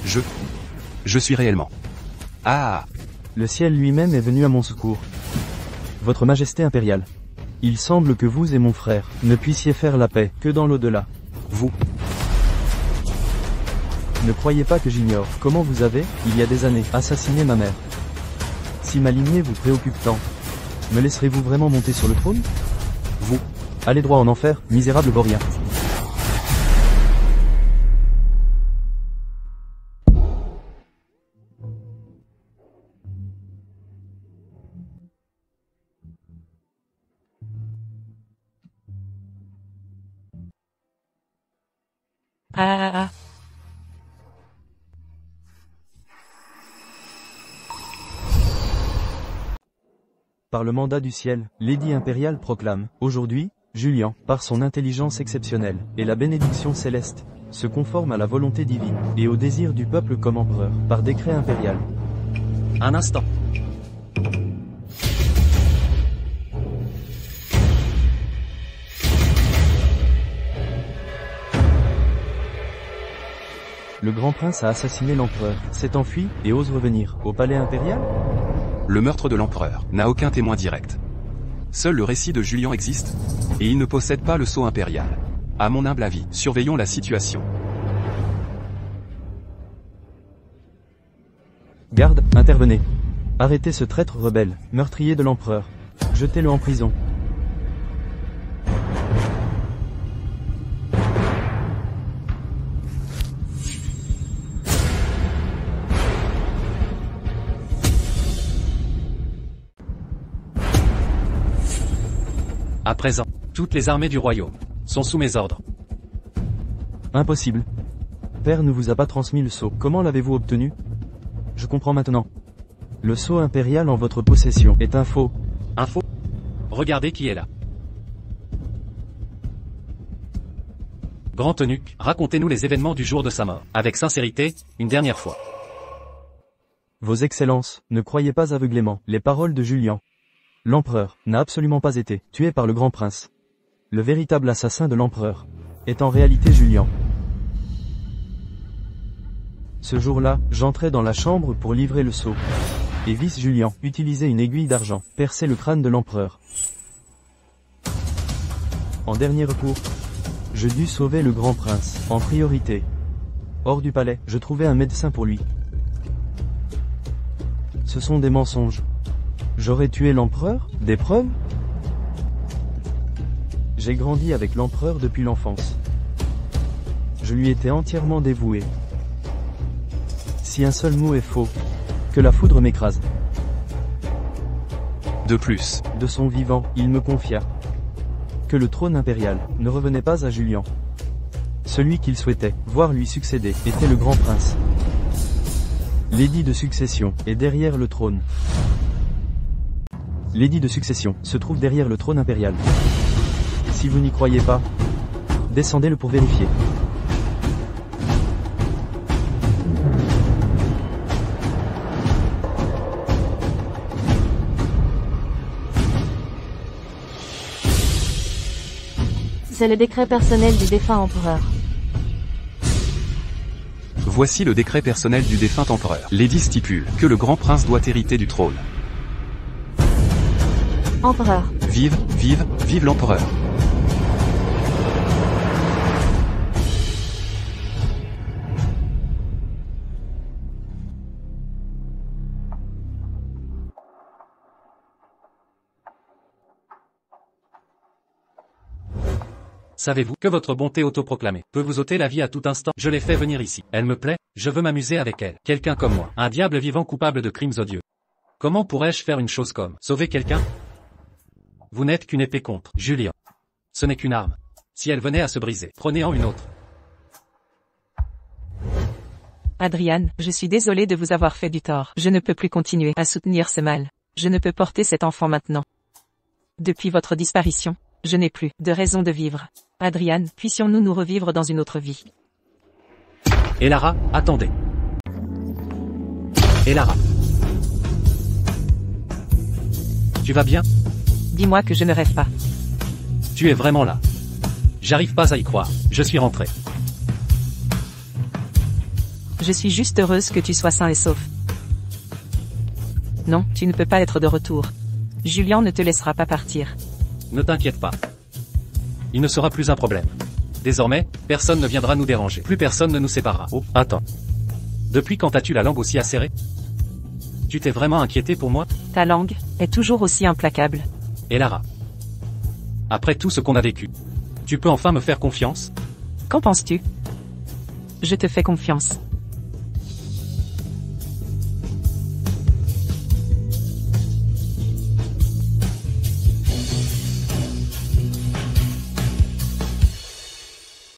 Je suis réellement. Ah! Le ciel lui-même est venu à mon secours. Votre Majesté impériale. Il semble que vous et mon frère ne puissiez faire la paix que dans l'au-delà. Vous. Ne croyez pas que j'ignore comment vous avez, il y a des années, assassiné ma mère. Si ma lignée vous préoccupe tant, me laisserez-vous vraiment monter sur le trône? Vous. Allez droit en enfer, misérable vaurien. Ah. Par le mandat du ciel, l'édit impérial proclame, aujourd'hui, Julian, par son intelligence exceptionnelle, et la bénédiction céleste, se conforme à la volonté divine, et au désir du peuple comme empereur, par décret impérial. Un instant. Le grand prince a assassiné l'empereur, s'est enfui, et ose revenir, au palais impérial? Le meurtre de l'empereur n'a aucun témoin direct. Seul le récit de Julian existe, et il ne possède pas le sceau impérial. À mon humble avis, surveillons la situation. Garde, intervenez. Arrêtez ce traître rebelle, meurtrier de l'empereur. Jetez-le en prison. À présent, toutes les armées du royaume sont sous mes ordres. Impossible. Père ne vous a pas transmis le sceau. Comment l'avez-vous obtenu? Je comprends maintenant. Le sceau impérial en votre possession est un faux. Un faux? Regardez qui est là. Grand eunuque, racontez-nous les événements du jour de sa mort, avec sincérité, une dernière fois. Vos excellences, ne croyez pas aveuglément les paroles de Julian. L'empereur n'a absolument pas été tué par le grand prince. Le véritable assassin de l'empereur est en réalité Julian. Ce jour-là, j'entrais dans la chambre pour livrer le sceau. Et vice Julian utilisait une aiguille d'argent, percer le crâne de l'empereur. En dernier recours, je dus sauver le grand prince, en priorité. Hors du palais, je trouvais un médecin pour lui. Ce sont des mensonges. J'aurais tué l'empereur? Des preuves? J'ai grandi avec l'empereur depuis l'enfance. Je lui étais entièrement dévoué. Si un seul mot est faux, que la foudre m'écrase. De plus, De son vivant, il me confia que le trône impérial ne revenait pas à Julian. Celui qu'il souhaitait voir lui succéder était le grand prince. L'édit de succession est derrière le trône. L'édit de succession se trouve derrière le trône impérial. Si vous n'y croyez pas, descendez-le pour vérifier. C'est le décret personnel du défunt empereur. voici le décret personnel du défunt empereur. L'édit stipule que le grand prince doit hériter du trône. Empereur. Vive, vive, vive l'empereur. Savez-vous que votre bonté autoproclamée peut vous ôter la vie à tout instant? Je l'ai fait venir ici. Elle me plaît, je veux m'amuser avec elle. Quelqu'un comme moi, un diable vivant coupable de crimes odieux. Comment pourrais-je faire une chose comme sauver quelqu'un? Vous n'êtes qu'une épée contre Julian. Ce n'est qu'une arme. Si elle venait à se briser, prenez-en une autre. Adrian, je suis désolée de vous avoir fait du tort. Je ne peux plus continuer à soutenir ce mal. Je ne peux porter cet enfant maintenant. Depuis votre disparition, je n'ai plus de raison de vivre. Adrian, puissions-nous nous revivre dans une autre vie? Et Lara, attendez. Et Lara? Tu vas bien? Dis-moi que je ne rêve pas. Tu es vraiment là. J'arrive pas à y croire, je suis rentré. Je suis juste heureuse que tu sois sain et sauf. Non, tu ne peux pas être de retour. Julian ne te laissera pas partir. Ne t'inquiète pas. Il ne sera plus un problème. Désormais, personne ne viendra nous déranger. Plus personne ne nous séparera. Oh, attends. Depuis quand as-tu la langue aussi acérée? Tu t'es vraiment inquiété pour moi? Ta langue est toujours aussi implacable. Et Lara? Après tout ce qu'on a vécu, tu peux enfin me faire confiance? Qu'en penses-tu? Je te fais confiance.